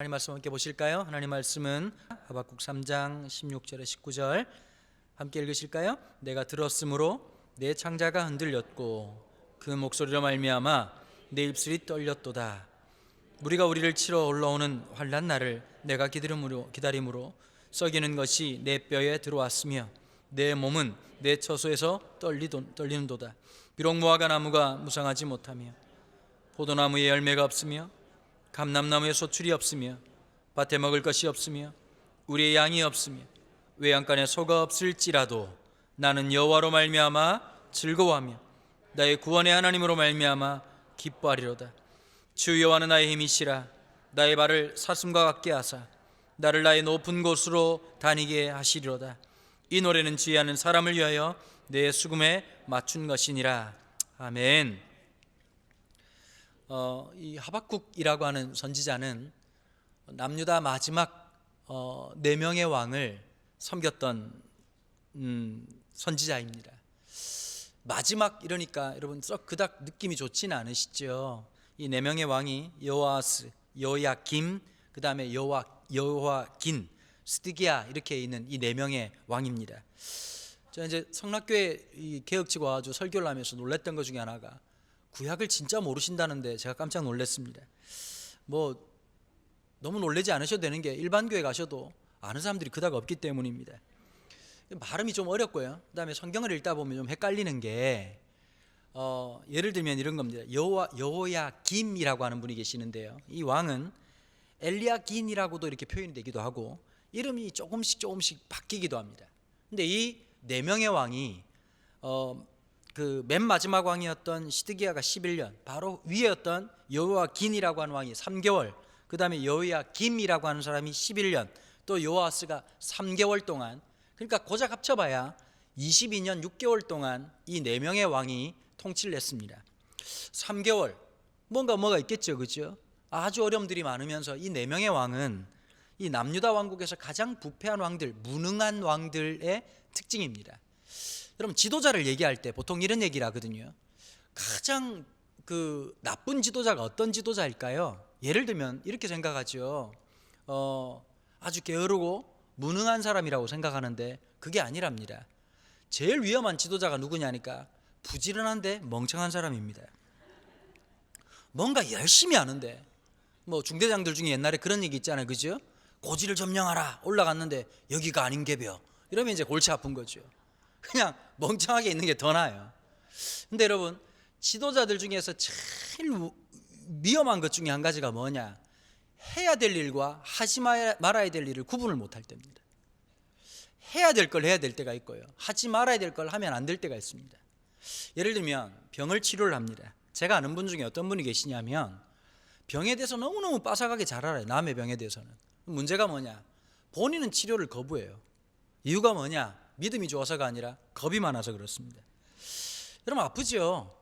하나님 말씀 함께 보실까요? 하나님 말씀은 하박국 3장 16절에 19절 함께 읽으실까요? 내가 들었으므로 내 창자가 흔들렸고 그 목소리로 말미암아 내 입술이 떨렸도다. 무리가 우리를 치러 올라오는 환난 날을 내가 기다림으로 썩이는 것이 내 뼈에 들어왔으며 내 몸은 내 처소에서 떨리는도다. 비록 무화과 나무가 무성하지 못하며 포도나무에 열매가 없으며 감람나무에 소출이 없으며 밭에 먹을 것이 없으며 우리의 양이 없으며 외양간에 소가 없을지라도 나는 여호와로 말미암아 즐거워하며 나의 구원의 하나님으로 말미암아 기뻐하리로다. 주 여호와는 나의 힘이시라. 나의 발을 사슴과 같게 하사 나를 나의 높은 곳으로 다니게 하시리로다. 이 노래는 지혜하는 사람을 위하여 내 수금에 맞춘 것이니라. 아멘. 이 하박국이라고 하는 선지자는 남유다 마지막 4명의 왕을 섬겼던 선지자입니다. 마지막 이러니까 여러분 썩 그닥 느낌이 좋지는 않으시죠? 이 4명의 왕이 여호아스, 여호야김, 그 다음에 여호와긴, 스드기야 이렇게 있는 이 4명의 왕입니다. 제가 이제 성락교회 이 개혁지구 와가지고 설교를 하면서 놀랬던 것 중에 하나가 구약을 진짜 모르신다는데 제가 깜짝 놀랐습니다. 뭐 너무 놀라지 않으셔도 되는 게 일반 교회 가셔도 아는 사람들이 그닥 없기 때문입니다. 발음이 좀 어렵고요. 그 다음에 성경을 읽다 보면 좀 헷갈리는 게 예를 들면 이런 겁니다. 여호야김이라고 하는 분이 계시는데요, 이 왕은 엘리야긴이라고도 이렇게 표현이 되기도 하고 이름이 조금씩 바뀌기도 합니다. 근데 이 4명의 왕이 그 맨 마지막 왕이었던 시드기야가 11년, 바로 위에였던 여호야긴이라고 하는 왕이 3개월, 그 다음에 여호야김이라고 하는 사람이 11년, 또 여호아스가 3개월 동안, 그러니까 고작 합쳐봐야 22년 6개월 동안 이 4명의 왕이 통치를 했습니다. 3개월 뭐가 있겠죠, 그렇죠? 아주 어려움들이 많으면서 이 4명의 왕은 이 남유다 왕국에서 가장 부패한 왕들, 무능한 왕들의 특징입니다. 여러분 지도자를 얘기할 때 보통 이런 얘기를 하거든요. 가장 그 나쁜 지도자가 어떤 지도자일까요? 예를 들면 이렇게 생각하죠. 아주 게으르고 무능한 사람이라고 생각하는데 그게 아니랍니다. 제일 위험한 지도자가 누구냐니까 부지런한데 멍청한 사람입니다. 뭔가 열심히 하는데, 뭐 중대장들 중에 옛날에 그런 얘기 있잖아요, 그죠? 고지를 점령하라 올라갔는데 여기가 아닌 게벼, 이러면 이제 골치 아픈 거죠. 그냥 멍청하게 있는 게 더 나아요. 근데 여러분 지도자들 중에서 제일 위험한 것 중에 한 가지가 뭐냐, 해야 될 일과 하지 말아야 될 일을 구분을 못할 때입니다. 해야 될 걸 해야 될 때가 있고요, 하지 말아야 될 걸 하면 안 될 때가 있습니다. 예를 들면 병을 치료를 합니다. 제가 아는 분 중에 어떤 분이 계시냐면 병에 대해서 너무너무 빠삭하게 잘 알아요. 남의 병에 대해서는. 문제가 뭐냐, 본인은 치료를 거부해요. 이유가 뭐냐, 믿음이 좋아서가 아니라 겁이 많아서 그렇습니다. 여러분 아프죠?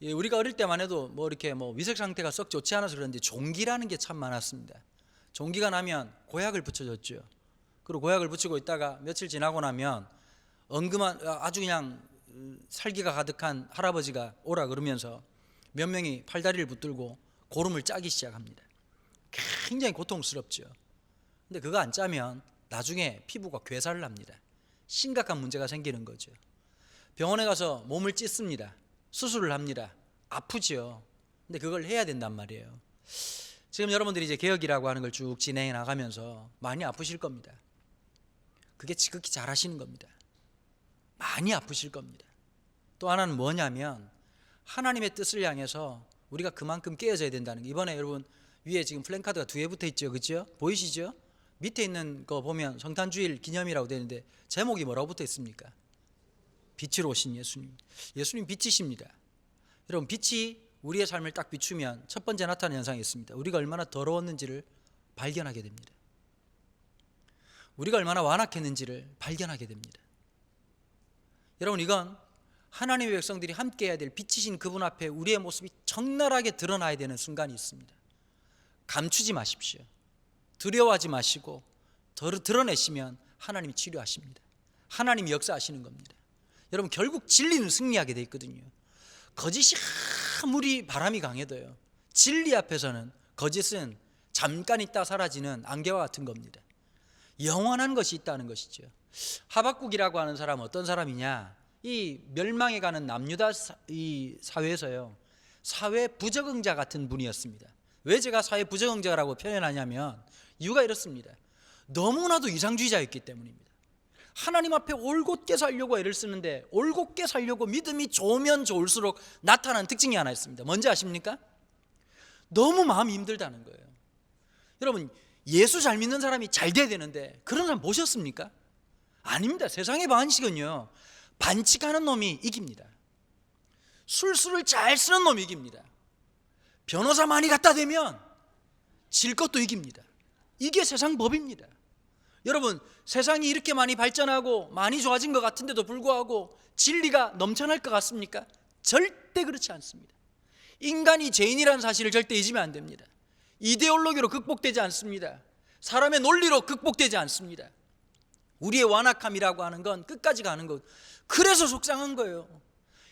예, 우리가 어릴 때만 해도 뭐 이렇게 뭐 위색 상태가 썩 좋지 않아서 그런지 종기라는 게 참 많았습니다. 종기가 나면 고약을 붙여줬죠. 그리고 고약을 붙이고 있다가 며칠 지나고 나면 엉금한 아주 그냥 살기가 가득한 할아버지가 오라 그러면서 몇 명이 팔다리를 붙들고 고름을 짜기 시작합니다. 굉장히 고통스럽죠. 근데 그거 안 짜면 나중에 피부가 괴사를 합니다. 심각한 문제가 생기는 거죠. 병원에 가서 몸을 찢습니다. 수술을 합니다. 아프죠. 근데 그걸 해야 된단 말이에요. 지금 여러분들이 이제 개혁이라고 하는 걸 쭉 진행해 나가면서 많이 아프실 겁니다. 그게 지극히 잘하시는 겁니다. 많이 아프실 겁니다. 또 하나는 뭐냐면 하나님의 뜻을 향해서 우리가 그만큼 깨어져야 된다는 거. 이번에 여러분 위에 지금 플랜카드가 2개 붙어 있죠, 그렇죠? 보이시죠? 밑에 있는 거 보면 성탄주일 기념이라고 되는데 제목이 뭐라고 붙어 있습니까? 빛으로 오신 예수님. 예수님 빛이십니다. 여러분 빛이 우리의 삶을 딱 비추면 첫 번째 나타나는 현상이 있습니다. 우리가 얼마나 더러웠는지를 발견하게 됩니다. 우리가 얼마나 완악했는지를 발견하게 됩니다. 여러분 이건 하나님의 백성들이 함께 해야 될 빛이신 그분 앞에 우리의 모습이 적나라하게 드러나야 되는 순간이 있습니다. 감추지 마십시오. 두려워하지 마시고 드러내시면 하나님이 치료하십니다. 하나님이 역사하시는 겁니다. 여러분 결국 진리는 승리하게 돼 있거든요. 거짓이 아무리 바람이 강해도요, 진리 앞에서는 거짓은 잠깐 있다 사라지는 안개와 같은 겁니다. 영원한 것이 있다는 것이죠. 하박국이라고 하는 사람은 어떤 사람이냐, 이 멸망해가는 남유다 이 사회에서요, 사회 부적응자 같은 분이었습니다. 왜 제가 사회 부적응자라고 표현하냐면 이유가 이렇습니다. 너무나도 이상주의자였기 때문입니다. 하나님 앞에 올곧게 살려고 애를 쓰는데 올곧게 살려고 믿음이 좋으면 좋을수록 나타나는 특징이 하나 있습니다. 뭔지 아십니까? 너무 마음이 힘들다는 거예요. 여러분, 예수 잘 믿는 사람이 잘 돼야 되는데 그런 사람 보셨습니까? 아닙니다. 세상의 반칙은요, 반칙하는 놈이 이깁니다. 술수를 잘 쓰는 놈이 이깁니다. 변호사 많이 갖다 대면 질 것도 이깁니다. 이게 세상 법입니다. 여러분, 세상이 이렇게 많이 발전하고 많이 좋아진 것 같은데도 불구하고 진리가 넘쳐날 것 같습니까? 절대 그렇지 않습니다. 인간이 죄인이라는 사실을 절대 잊으면 안 됩니다. 이데올로기로 극복되지 않습니다. 사람의 논리로 극복되지 않습니다. 우리의 완악함이라고 하는 건 끝까지 가는 것. 그래서 속상한 거예요.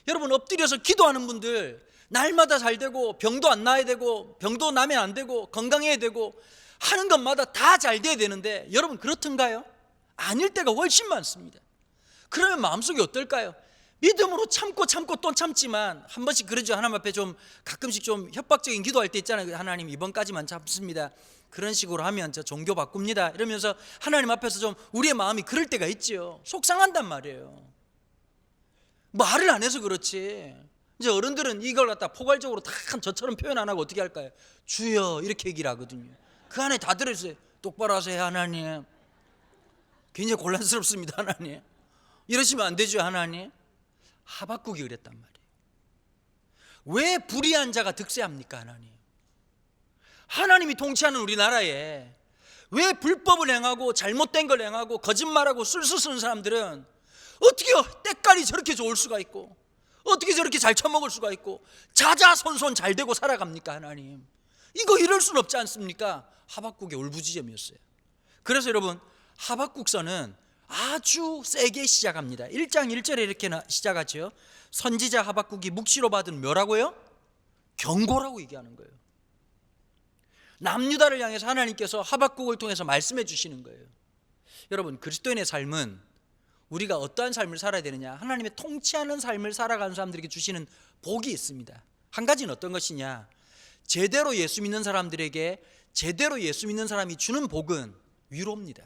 여러분, 엎드려서 기도하는 분들 날마다 잘 되고 병도 안 나야 되고 병도 나면 안 되고 건강해야 되고 하는 것마다 다 잘 돼야 되는데 여러분, 그렇던가요? 아닐 때가 훨씬 많습니다. 그러면 마음속이 어떨까요? 믿음으로 참고 또 참지만 한 번씩 그러죠. 하나님 앞에 좀 가끔씩 좀 협박적인 기도할 때 있잖아요. 하나님, 이번까지만 참습니다. 그런 식으로 하면 저 종교 바꿉니다. 이러면서 하나님 앞에서 좀 우리의 마음이 그럴 때가 있죠. 속상한단 말이에요. 말을 안 해서 그렇지. 이제 어른들은 이걸 갖다 포괄적으로 다 저처럼 표현 안 하고 어떻게 할까요? 주여, 이렇게 얘기를 하거든요. 그 안에 다 들어있어요. 똑바로 하세요, 하나님. 굉장히 곤란스럽습니다, 하나님. 이러시면 안 되죠, 하나님. 하박국이 그랬단 말이에요. 왜 불의한 자가 득세합니까, 하나님? 하나님이 통치하는 우리나라에 왜 불법을 행하고 잘못된 걸 행하고 거짓말하고 술수 쓰는 사람들은 어떻게 때깔이 저렇게 좋을 수가 있고 어떻게 저렇게 잘 처먹을 수가 있고 자자손손 잘 되고 살아갑니까, 하나님? 이거 이럴 수는 없지 않습니까? 하박국의 울부짖음이었어요. 그래서 여러분, 하박국서는 아주 세게 시작합니다. 1장 1절에 이렇게 시작하죠. 선지자 하박국이 묵시로 받은 뭐라고요? 경고라고 얘기하는 거예요. 남유다를 향해서 하나님께서 하박국을 통해서 말씀해 주시는 거예요. 여러분, 그리스도인의 삶은 우리가 어떠한 삶을 살아야 되느냐, 하나님의 통치하는 삶을 살아가는 사람들에게 주시는 복이 있습니다. 한 가지는 어떤 것이냐, 제대로 예수 믿는 사람들에게 제대로 예수 믿는 사람이 주는 복은 위로입니다.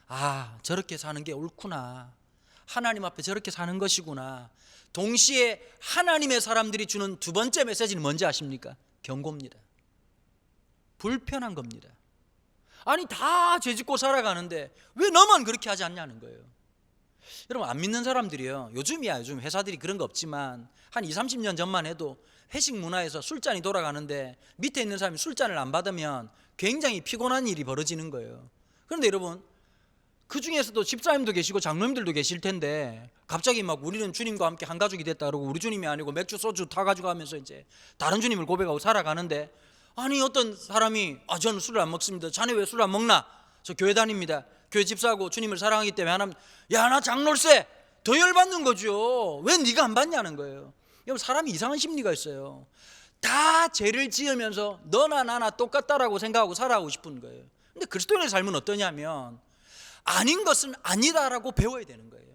아, 저렇게 사는 게 옳구나, 하나님 앞에 저렇게 사는 것이구나. 동시에 하나님의 사람들이 주는 두 번째 메시지는 뭔지 아십니까? 경고입니다. 불편한 겁니다. 아니, 다 죄짓고 살아가는데 왜 너만 그렇게 하지 않냐는 거예요. 여러분, 안 믿는 사람들이요, 요즘이야, 요즘 회사들이 그런 거 없지만 한 20, 30년 전만 해도 회식 문화에서 술잔이 돌아가는데 밑에 있는 사람이 술잔을 안 받으면 굉장히 피곤한 일이 벌어지는 거예요. 그런데 여러분, 그 중에서도 집사님도 계시고 장로님들도 계실 텐데 갑자기 막 우리는 주님과 함께 한 가족이 됐다 그러고 우리 주님이 아니고 맥주 소주 타가지고 하면서 이제 다른 주님을 고백하고 살아가는데, 아니, 어떤 사람이 저는 술을 안 먹습니다. 자네 왜 술을 안 먹나? 저 교회 다닙니다. 교회 집사하고 주님을 사랑하기 때문에 하나님, 야, 나 장로일세. 더 열받는 거죠. 왜 네가 안 받냐는 거예요. 여러분, 사람이 이상한 심리가 있어요. 다 죄를 지으면서 너나 나나 똑같다라고 생각하고 살아가고 싶은 거예요. 근데 그리스도인의 삶은 어떠냐면 아닌 것은 아니다라고 배워야 되는 거예요.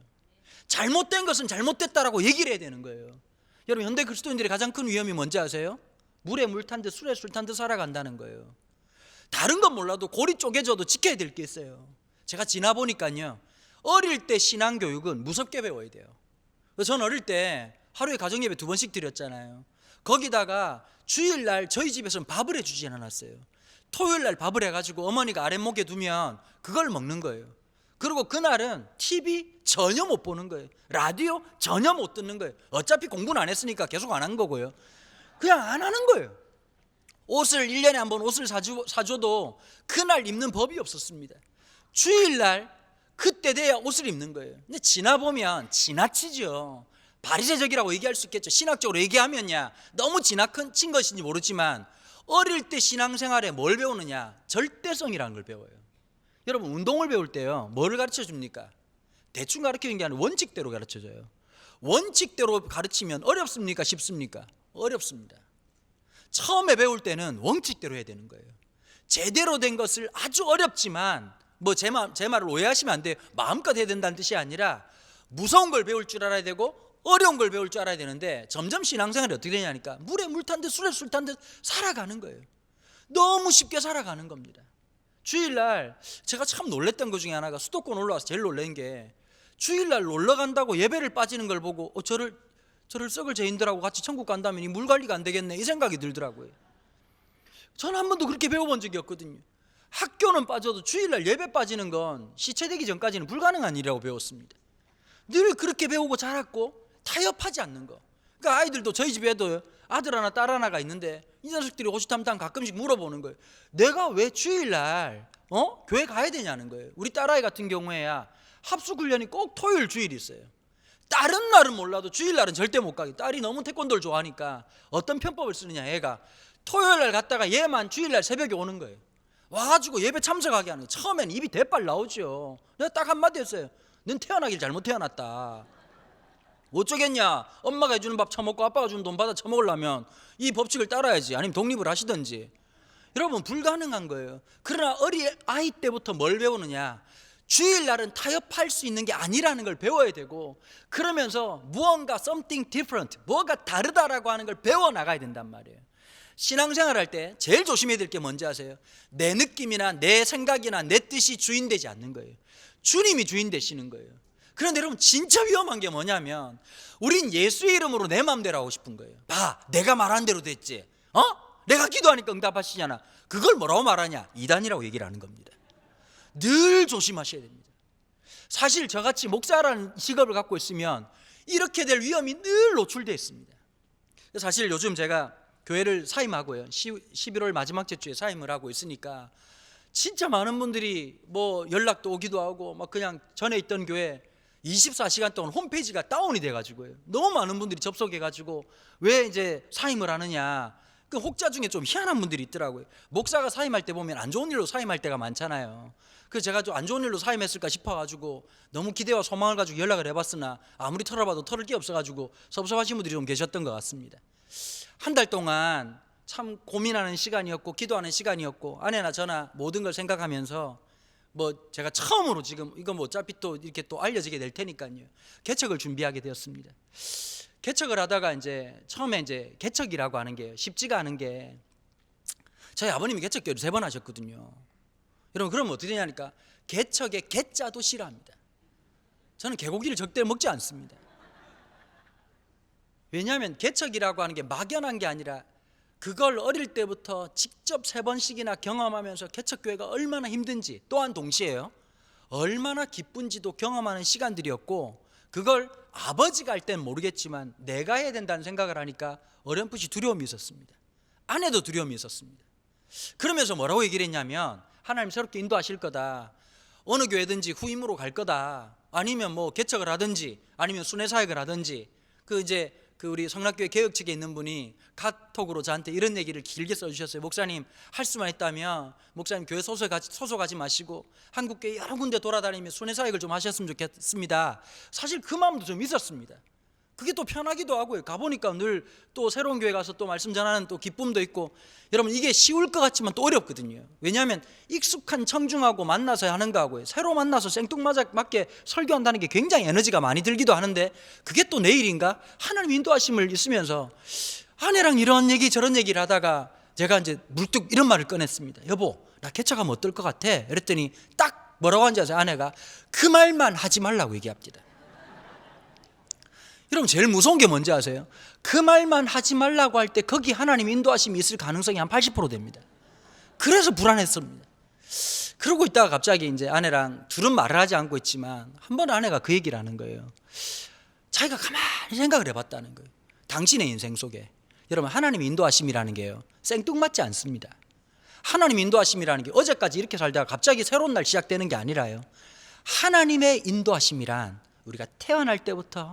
잘못된 것은 잘못됐다라고 얘기를 해야 되는 거예요. 여러분, 현대 그리스도인들의 가장 큰 위험이 뭔지 아세요? 물에 물 탄 듯 술에 술 탄 듯 살아간다는 거예요. 다른 건 몰라도 골이 쪼개져도 지켜야 될 게 있어요. 제가 지나보니까요, 어릴 때 신앙교육은 무섭게 배워야 돼요. 전 어릴 때 하루에 가정예배 2번씩 드렸잖아요. 거기다가 주일날 저희 집에서는 밥을 해주지 않았어요. 토요일날 밥을 해가지고 어머니가 아랫목에 두면 그걸 먹는 거예요. 그리고 그날은 TV 전혀 못 보는 거예요. 라디오 전혀 못 듣는 거예요. 어차피 공부는 안 했으니까 계속 안 한 거고요. 그냥 안 하는 거예요. 옷을 1년에 한 번 옷을 사줘도 그날 입는 법이 없었습니다. 주일날 그때 돼야 옷을 입는 거예요. 근데 지나보면 지나치죠. 바리새적이라고 얘기할 수 있겠죠. 신학적으로 얘기하면야 너무 지나친 것인지 모르지만 어릴 때 신앙생활에 뭘 배우느냐? 절대성이라는 걸 배워요. 여러분, 운동을 배울 때요, 뭐를 가르쳐 줍니까? 대충 가르치는 게 아니라 원칙대로 가르쳐줘요. 원칙대로 가르치면 어렵습니까? 쉽습니까? 어렵습니다. 처음에 배울 때는 원칙대로 해야 되는 거예요. 제대로 된 것을 아주 어렵지만 뭐 제 말을 오해하시면 안 돼요. 마음껏 해야 된다는 뜻이 아니라 무서운 걸 배울 줄 알아야 되고 어려운 걸 배울 줄 알아야 되는데 점점 신앙생활이 어떻게 되냐니까 물에 물 탄 듯 술에 술 탄 듯 살아가는 거예요. 너무 쉽게 살아가는 겁니다. 주일날 제가 참 놀랬던 것 중에 하나가 수도권 올라와서 제일 놀란 게 주일날 놀러 간다고 예배를 빠지는 걸 보고 저를 썩을 죄인들하고 같이 천국 간다면 이 물 관리가 안 되겠네 이 생각이 들더라고요. 저는 한 번도 그렇게 배워본 적이 없거든요. 학교는 빠져도 주일날 예배 빠지는 건 시체되기 전까지는 불가능한 일이라고 배웠습니다. 늘 그렇게 배우고 자랐고 타협하지 않는 거. 그러니까 아이들도 저희 집에도 아들 하나 딸 하나가 있는데 이 녀석들이 호시탐탐 가끔씩 물어보는 거예요. 내가 왜 주일날 교회 가야 되냐는 거예요. 우리 딸아이 같은 경우에야 합숙훈련이 꼭 토요일 주일이 있어요. 다른 날은 몰라도 주일날은 절대 못 가게. 딸이 너무 태권도를 좋아하니까 어떤 편법을 쓰느냐 애가 토요일날 갔다가 얘만 주일날 새벽에 오는 거예요. 와가지고 예배 참석하게 하는 거예요. 처음엔 입이 대빨 나오죠. 내가 딱 한마디 했어요. 넌 태어나길 잘못 태어났다. 어쩌겠냐. 엄마가 해주는 밥 처먹고 아빠가 주는 돈 받아 처먹으려면 이 법칙을 따라야지. 아니면 독립을 하시든지. 여러분 불가능한 거예요. 그러나 어린 아이 때부터 뭘 배우느냐. 주일날은 타협할 수 있는 게 아니라는 걸 배워야 되고 그러면서 무언가 something different 무언가 다르다라고 하는 걸 배워나가야 된단 말이에요. 신앙생활 할 때 제일 조심해야 될 게 뭔지 아세요? 내 느낌이나 내 생각이나 내 뜻이 주인 되지 않는 거예요. 주님이 주인 되시는 거예요. 그런데 여러분 진짜 위험한 게 뭐냐면 우린 예수의 이름으로 내 마음대로 하고 싶은 거예요. 봐 내가 말한 대로 됐지. 내가 기도하니까 응답하시잖아. 그걸 뭐라고 말하냐? 이단이라고 얘기를 하는 겁니다. 늘 조심하셔야 됩니다. 사실 저같이 목사라는 직업을 갖고 있으면 이렇게 될 위험이 늘 노출되어 있습니다. 사실 요즘 제가 교회를 사임하고요 11월 마지막 주에 사임을 하고 있으니까 진짜 많은 분들이 뭐 연락도 오기도 하고 막 그냥 전에 있던 교회 24시간 동안 홈페이지가 다운이 돼가지고요 너무 많은 분들이 접속해가지고 왜 이제 사임을 하느냐. 그 혹자 중에 좀 희한한 분들이 있더라고요. 목사가 사임할 때 보면 안 좋은 일로 사임할 때가 많잖아요. 그래서 제가 좀 안 좋은 일로 사임했을까 싶어가지고 너무 기대와 소망을 가지고 연락을 해봤으나 아무리 털어봐도 털을 게 없어가지고 섭섭하신 분들이 좀 계셨던 것 같습니다. 한 달 동안 참 고민하는 시간이었고 기도하는 시간이었고 아내나 저나 모든 걸 생각하면서 뭐 제가 처음으로 지금 이거 뭐 어차피 또 이렇게 또 알려지게 될 테니까요 개척을 준비하게 되었습니다. 개척을 하다가 이제 처음에 이제 개척이라고 하는 게 쉽지가 않은 게 저희 아버님이 개척교회를 3번 하셨거든요. 여러분 그러면 어떻게 되냐니까 개척의 개자도 싫어합니다. 저는 개고기를 절대 먹지 않습니다. 왜냐하면 개척이라고 하는 게 막연한 게 아니라 그걸 어릴 때부터 직접 3번씩이나 경험하면서 개척교회가 얼마나 힘든지 또한 동시에요 얼마나 기쁜지도 경험하는 시간들이었고 그걸 아버지가 할 때는 모르겠지만 내가 해야 된다는 생각을 하니까 어렴풋이 두려움이 있었습니다. 아내도 두려움이 있었습니다. 그러면서 뭐라고 얘기를 했냐면 하나님 새롭게 인도하실 거다. 어느 교회든지 후임으로 갈 거다. 아니면 뭐 개척을 하든지 아니면 순회사역을 하든지 그 우리 성락교회 개혁 측에 있는 분이 카톡으로 저한테 이런 얘기를 길게 써주셨어요. 목사님 할 수만 있다면 목사님 교회 소속하지 마시고 한국교회 여러 군데 돌아다니며 순회사역을 좀 하셨으면 좋겠습니다. 사실 그 마음도 좀 있었습니다. 그게 또 편하기도 하고요. 가보니까 늘 또 새로운 교회 가서 또 말씀 전하는 또 기쁨도 있고 여러분 이게 쉬울 것 같지만 또 어렵거든요. 왜냐하면 익숙한 청중하고 만나서 하는 거하고요 새로 만나서 생뚱맞게 설교한다는 게 굉장히 에너지가 많이 들기도 하는데 그게 또 내일인가 하나님 인도하심을 있으면서 아내랑 이런 얘기 저런 얘기를 하다가 제가 이제 물뚝 이런 말을 꺼냈습니다. 여보 나 개척하면 어떨 것 같아? 그랬더니 딱 뭐라고 하는지 아세요? 아내가 그 말만 하지 말라고 얘기합니다. 여러분 제일 무서운 게 뭔지 아세요? 그 말만 하지 말라고 할 때 거기 하나님 인도하심이 있을 가능성이 한 80% 됩니다. 그래서 불안했습니다. 그러고 있다가 갑자기 이제 아내랑 둘은 말을 하지 않고 있지만 한 번 아내가 그 얘기를 하는 거예요. 자기가 가만히 생각을 해봤다는 거예요. 당신의 인생 속에 여러분 하나님 인도하심이라는 게요 생뚱맞지 않습니다. 하나님 인도하심이라는 게 어제까지 이렇게 살다가 갑자기 새로운 날 시작되는 게 아니라요 하나님의 인도하심이란 우리가 태어날 때부터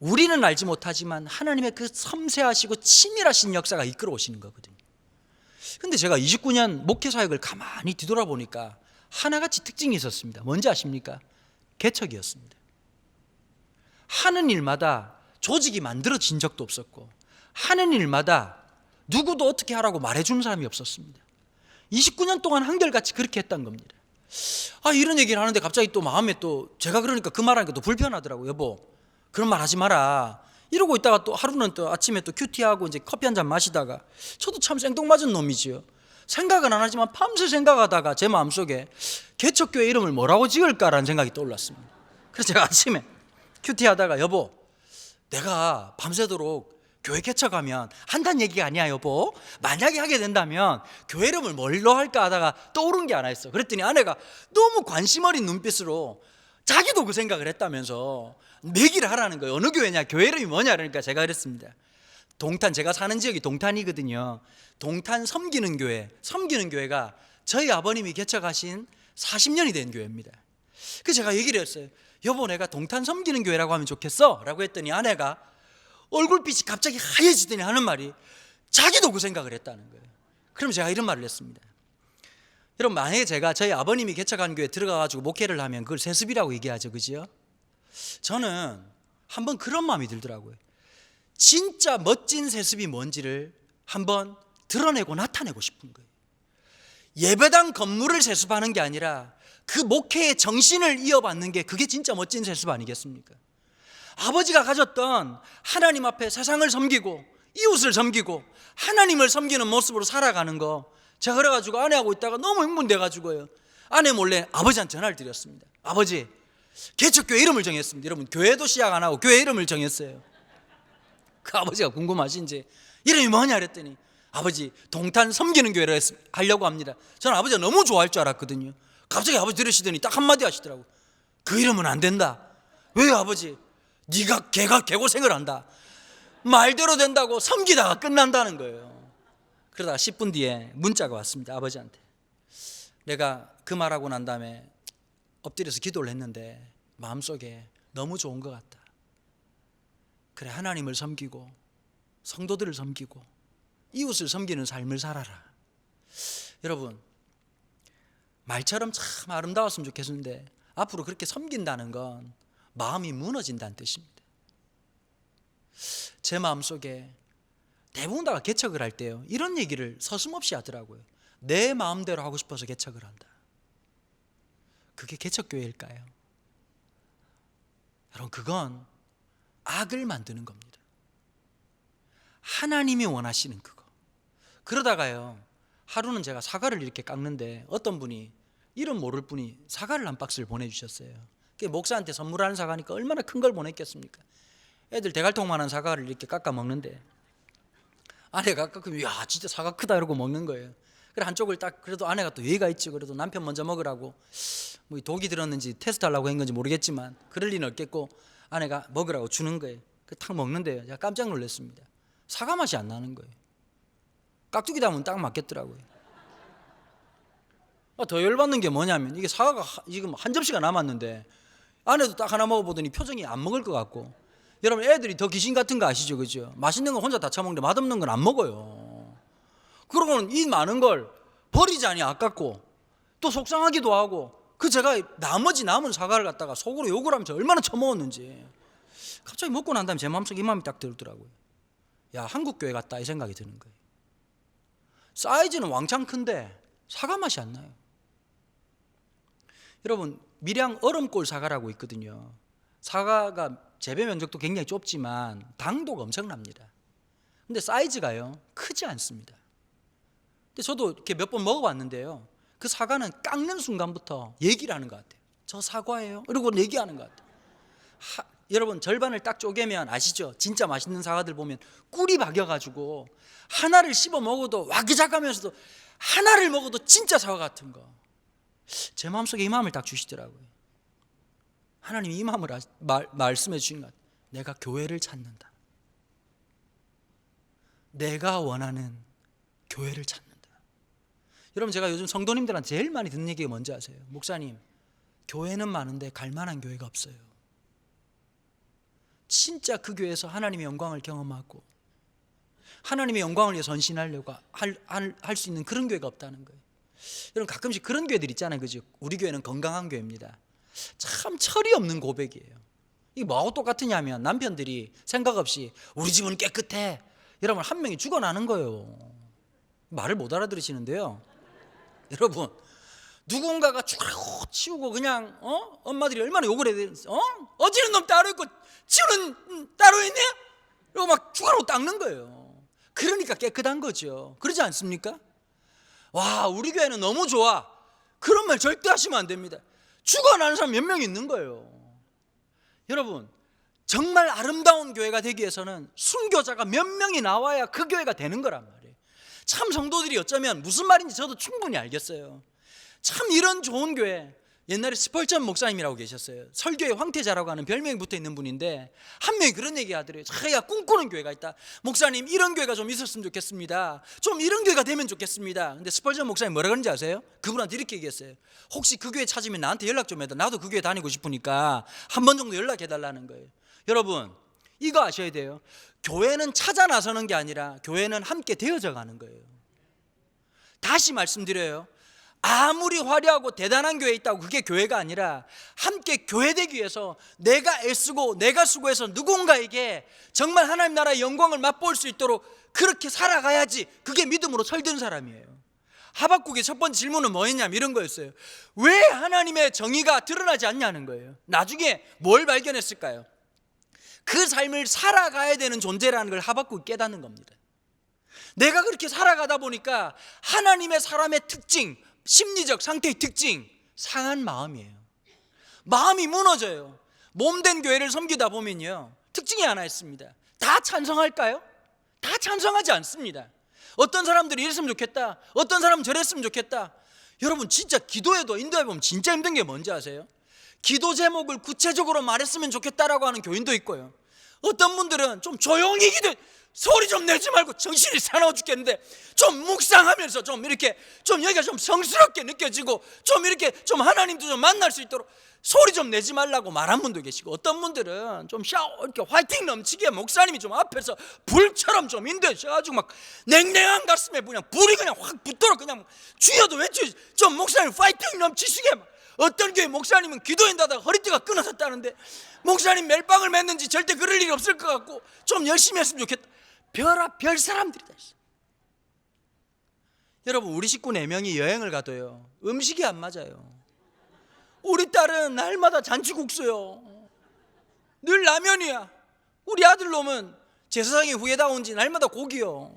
우리는 알지 못하지만 하나님의 그 섬세하시고 치밀하신 역사가 이끌어 오시는 거거든요. 근데 제가 29년 목회 사역을 가만히 뒤돌아보니까 하나같이 특징이 있었습니다. 뭔지 아십니까? 개척이었습니다. 하는 일마다 조직이 만들어진 적도 없었고 하는 일마다 누구도 어떻게 하라고 말해주는 사람이 없었습니다. 29년 동안 한결같이 그렇게 했던 겁니다. 이런 얘기를 하는데 갑자기 또 마음에 또 제가 그러니까 그 말하니까 또 불편하더라고요. 여보, 그런 말 하지 마라. 이러고 있다가 또 하루는 또 아침에 또 큐티하고 이제 커피 한 잔 마시다가 저도 참 생뚱맞은 놈이지요. 생각은 안 하지만 밤새 생각하다가 제 마음속에 개척교회 이름을 뭐라고 지을까라는 생각이 떠올랐습니다. 그래서 제가 아침에 큐티하다가 여보, 내가 밤새도록 교회 개척하면 한다는 얘기가 아니야 여보. 만약에 하게 된다면 교회 이름을 뭘로 할까 하다가 떠오른 게 하나 있어. 그랬더니 아내가 너무 관심 어린 눈빛으로 자기도 그 생각을 했다면서 내기를 하라는 거예요. 어느 교회냐, 교회 이름이 뭐냐. 그러니까 제가 그랬습니다. 동탄, 제가 사는 지역이 동탄이거든요. 동탄 섬기는 교회가 저희 아버님이 개척하신 40년이 된 교회입니다. 그래서 제가 얘기를 했어요. 여보, 내가 동탄 섬기는 교회라고 하면 좋겠어 라고 했더니 아내가 얼굴빛이 갑자기 하얘지더니 하는 말이 자기도 그 생각을 했다는 거예요. 그럼 제가 이런 말을 했습니다. 여러분, 만약에 제가 저희 아버님이 개척한 교회에 들어가가지고 목회를 하면 그걸 세습이라고 얘기하죠, 그죠? 저는 한번 그런 마음이 들더라고요. 진짜 멋진 세습이 뭔지를 한번 드러내고 나타내고 싶은 거예요. 예배당 건물을 세습하는 게 아니라 그 목회의 정신을 이어받는 게 그게 진짜 멋진 세습 아니겠습니까? 아버지가 가졌던 하나님 앞에 세상을 섬기고 이웃을 섬기고 하나님을 섬기는 모습으로 살아가는 거, 제가 그래가지고 아내하고 있다가 너무 흥분돼가지고요, 아내 몰래 아버지한테 전화를 드렸습니다. 아버지, 개척교회 이름을 정했습니다. 여러분, 교회도 시작 안 하고 교회 이름을 정했어요. 그 아버지가 궁금하신지 이름이 뭐냐 그랬더니 아버지, 동탄 섬기는 교회를 하려고 합니다. 저는 아버지가 너무 좋아할 줄 알았거든요. 갑자기 아버지 들으시더니 딱 한마디 하시더라고요. 그 이름은 안 된다. 왜요 아버지? 걔가 개고생을 한다. 말대로 된다고 섬기다가 끝난다는 거예요. 그러다가 10분 뒤에 문자가 왔습니다. 아버지한테. 내가 그 말하고 난 다음에 엎드려서 기도를 했는데 마음속에 너무 좋은 것 같다. 그래, 하나님을 섬기고 성도들을 섬기고 이웃을 섬기는 삶을 살아라. 여러분, 말처럼 참 아름다웠으면 좋겠는데 앞으로 그렇게 섬긴다는 건 마음이 무너진다는 뜻입니다. 제 마음속에 대부분 다가 개척을 할 때요, 이런 얘기를 서슴없이 하더라고요. 내 마음대로 하고 싶어서 개척을 한다. 그게 개척교회일까요? 여러분, 그건 악을 만드는 겁니다. 하나님이 원하시는 그거. 그러다가요, 하루는 제가 사과를 이렇게 깎는데 어떤 분이, 이름 모를 분이 사과를 한 박스를 보내주셨어요. 목사한테 선물하는 사과니까 얼마나 큰 걸 보냈겠습니까? 애들 대갈통만한 사과를 이렇게 깎아 먹는데 아내가 깎으면 야 진짜 사과 크다 이러고 먹는 거예요. 그래 한쪽을 딱, 그래도 아내가 또 예의가 있지, 그래도 남편 먼저 먹으라고 뭐 독이 들었는지 테스트하려고 한 건지 모르겠지만 그럴 리는 없겠고 아내가 먹으라고 주는 거예요. 그 탁 먹는데요, 제가 깜짝 놀랐습니다. 사과 맛이 안 나는 거예요. 깍두기 담으면 딱 맞겠더라고요. 더 열받는 게 뭐냐면 이게 사과가 지금 한 접시가 남았는데 아내도 딱 하나 먹어보더니 표정이 안 먹을 것 같고. 여러분, 애들이 더 귀신 같은 거 아시죠, 그죠? 맛있는 건 혼자 다 처먹는데 맛없는 건 안 먹어요. 그러고는 이 많은 걸 버리자니 아깝고 또 속상하기도 하고, 제가 나머지 남은 사과를 갖다가 속으로 욕을 하면서 얼마나 처먹었는지 갑자기 먹고 난 다음에 제 마음속에 이 마음이 딱 들더라고요. 야, 한국 교회 같다 이 생각이 드는 거예요. 사이즈는 왕창 큰데 사과 맛이 안 나요. 여러분, 밀양 얼음골 사과라고 있거든요. 사과가 재배 면적도 굉장히 좁지만 당도가 엄청납니다. 근데 사이즈가요 크지 않습니다. 근데 저도 이렇게 몇 번 먹어봤는데요, 그 사과는 깎는 순간부터 얘기를 하는 것 같아요. 저 사과예요 이러고 얘기하는 것 같아요. 여러분, 절반을 딱 쪼개면 아시죠? 진짜 맛있는 사과들 보면 꿀이 박여가지고 하나를 씹어 먹어도 와기작하면서도 하나를 먹어도 진짜 사과 같은 거. 제 마음속에 이 마음을 딱 주시더라고요. 하나님이 이 마음을 말씀해 주신 것 같아요. 내가 교회를 찾는다. 내가 원하는 교회를 찾는다. 여러분, 제가 요즘 성도님들한테 제일 많이 듣는 얘기가 뭔지 아세요? 목사님, 교회는 많은데 갈 만한 교회가 없어요. 진짜 그 교회에서 하나님의 영광을 경험하고 하나님의 영광을 위해 전신하려고 할 수 있는 그런 교회가 없다는 거예요. 여러분, 가끔씩 그런 교회들 있잖아요, 그죠? 우리 교회는 건강한 교회입니다. 참 철이 없는 고백이에요. 이게 뭐하고 똑같으냐면 남편들이 생각 없이 우리 집은 깨끗해, 여러분 한 명이 죽어나는 거예요. 말을 못 알아들으시는데요, 여러분, 누군가가 쭉 치우고 그냥 엄마들이 얼마나 욕을 해야 되는지, 어지는 놈 따로 있고 치우는 따로 있네? 이러고 막 죽어라고 닦는 거예요. 그러니까 깨끗한 거죠. 그러지 않습니까? 와, 우리 교회는 너무 좋아. 그런 말 절대 하시면 안 됩니다. 죽어나는 사람 몇 명 있는 거예요. 여러분, 정말 아름다운 교회가 되기 위해서는 순교자가 몇 명이 나와야 그 교회가 되는 거란 말이에요. 참 성도들이 어쩌면 무슨 말인지 저도 충분히 알겠어요. 참 이런 좋은 교회, 옛날에 스펄전 목사님이라고 계셨어요. 설교의 황태자라고 하는 별명이 붙어 있는 분인데 한 명이 그런 얘기 하더래요. 자기가 꿈꾸는 교회가 있다. 목사님, 이런 교회가 좀 있었으면 좋겠습니다. 좀 이런 교회가 되면 좋겠습니다. 근데 스펄전 목사님 뭐라 그런지 아세요? 그분한테 이렇게 얘기했어요. 혹시 그 교회 찾으면 나한테 연락 좀 해달라. 나도 그 교회 다니고 싶으니까 한 번 정도 연락해달라는 거예요. 여러분, 이거 아셔야 돼요. 교회는 찾아 나서는 게 아니라 교회는 함께 되어져 가는 거예요. 다시 말씀드려요. 아무리 화려하고 대단한 교회에 있다고 그게 교회가 아니라 함께 교회되기 위해서 내가 애쓰고 내가 수고해서 누군가에게 정말 하나님 나라의 영광을 맛볼 수 있도록 그렇게 살아가야지 그게 믿음으로 철든 사람이에요. 하박국의 첫 번째 질문은 뭐였냐면 이런 거였어요. 왜 하나님의 정의가 드러나지 않냐는 거예요. 나중에 뭘 발견했을까요? 그 삶을 살아가야 되는 존재라는 걸 하박국이 깨닫는 겁니다. 내가 그렇게 살아가다 보니까 하나님의 사람의 특징, 심리적 상태의 특징, 상한 마음이에요. 마음이 무너져요. 몸된 교회를 섬기다 보면요, 특징이 하나 있습니다. 다 찬성할까요? 다 찬성하지 않습니다. 어떤 사람들이 이랬으면 좋겠다, 어떤 사람은 저랬으면 좋겠다. 여러분, 진짜 기도해도 인도해 보면 진짜 힘든 게 뭔지 아세요? 기도 제목을 구체적으로 말했으면 좋겠다라고 하는 교인도 있고요, 어떤 분들은 좀 조용히 기도, 소리 좀 내지 말고 정신이 사나워 죽겠는데 좀 묵상하면서 좀 이렇게 좀 여기가 좀 성스럽게 느껴지고 좀 이렇게 좀 하나님도 좀 만날 수 있도록 소리 좀 내지 말라고 말한 분도 계시고, 어떤 분들은 좀 이렇게 화이팅 넘치게 목사님이 좀 앞에서 불처럼 좀 인도해주셔가지고 막 냉랭한 가슴에 그냥 불이 그냥 확 붙도록 그냥 주여도 외치, 좀 목사님 파이팅 넘치시게. 어떤 교회 목사님은 기도한다다가 허리띠가 끊어졌다는데 목사님 멜빵을 맸는지 절대 그럴 일이 없을 것 같고 좀 열심히 했으면 좋겠다. 별 사람들이다. 여러분, 우리 식구 4명이 여행을 가도요, 음식이 안 맞아요. 우리 딸은 날마다 잔치국수요, 늘 라면이야. 우리 아들 놈은 제사상에 후에다 온지 날마다 고기요.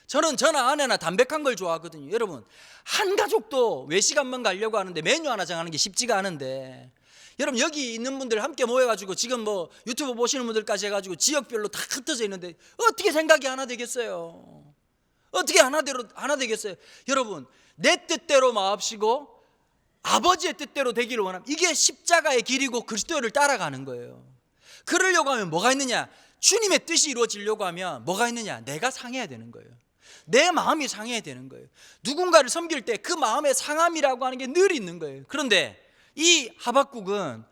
저는 저나 아내나 담백한 걸 좋아하거든요. 여러분, 한 가족도 외식 한번 가려고 하는데 메뉴 하나 정하는 게 쉽지가 않은데, 여러분 여기 있는 분들 함께 모여가지고 지금 뭐 유튜브 보시는 분들까지 해가지고 지역별로 다 흩어져 있는데 어떻게 생각이 하나 되겠어요? 어떻게 하나 되겠어요? 여러분, 내 뜻대로 마옵시고 아버지의 뜻대로 되기를 원합니다. 이게 십자가의 길이고 그리스도를 따라가는 거예요. 그러려고 하면 뭐가 있느냐? 주님의 뜻이 이루어지려고 하면 뭐가 있느냐? 내가 상해야 되는 거예요. 내 마음이 상해야 되는 거예요. 누군가를 섬길 때 그 마음의 상함이라고 하는 게 늘 있는 거예요. 그런데 이 하박국은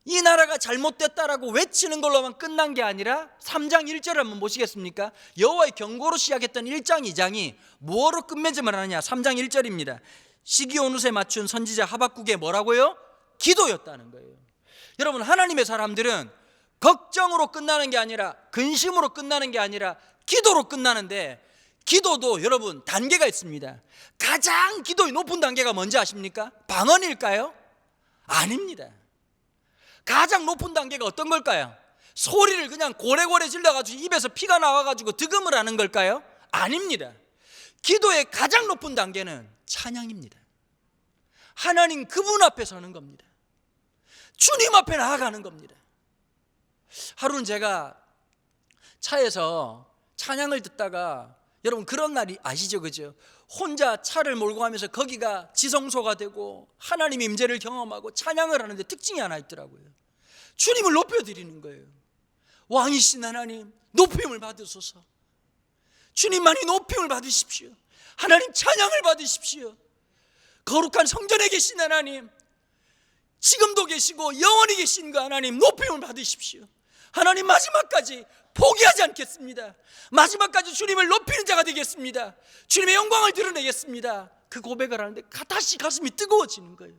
이 나라가 잘못됐다라고 외치는 걸로만 끝난 게 아니라 3장 1절을 한번 보시겠습니까? 여호와의 경고로 시작했던 1장 2장이 뭐로 끝맺음을 하느냐? 3장 1절입니다. 시기 온옷에 맞춘 선지자 하박국의 뭐라고요? 기도였다는 거예요. 여러분, 하나님의 사람들은 걱정으로 끝나는 게 아니라, 근심으로 끝나는 게 아니라 기도로 끝나는데, 기도도 여러분 단계가 있습니다. 가장 기도의 높은 단계가 뭔지 아십니까? 방언일까요? 아닙니다. 가장 높은 단계가 어떤 걸까요? 소리를 그냥 고래고래 질러가지고 입에서 피가 나와가지고 득음을 하는 걸까요? 아닙니다. 기도의 가장 높은 단계는 찬양입니다. 하나님 그분 앞에 서는 겁니다. 주님 앞에 나아가는 겁니다. 하루는 제가 차에서 찬양을 듣다가, 여러분 그런 날이 아시죠? 그죠? 혼자 차를 몰고 가면서 거기가 지성소가 되고 하나님의 임재를 경험하고 찬양을 하는데 특징이 하나 있더라고요. 주님을 높여드리는 거예요. 왕이신 하나님 높임을 받으소서. 주님만이 높임을 받으십시오. 하나님 찬양을 받으십시오. 거룩한 성전에 계신 하나님, 지금도 계시고 영원히 계신 그 하나님 높임을 받으십시오. 하나님 마지막까지 포기하지 않겠습니다. 마지막까지 주님을 높이는 자가 되겠습니다. 주님의 영광을 드러내겠습니다. 그 고백을 하는데 다시 가슴이 뜨거워지는 거예요.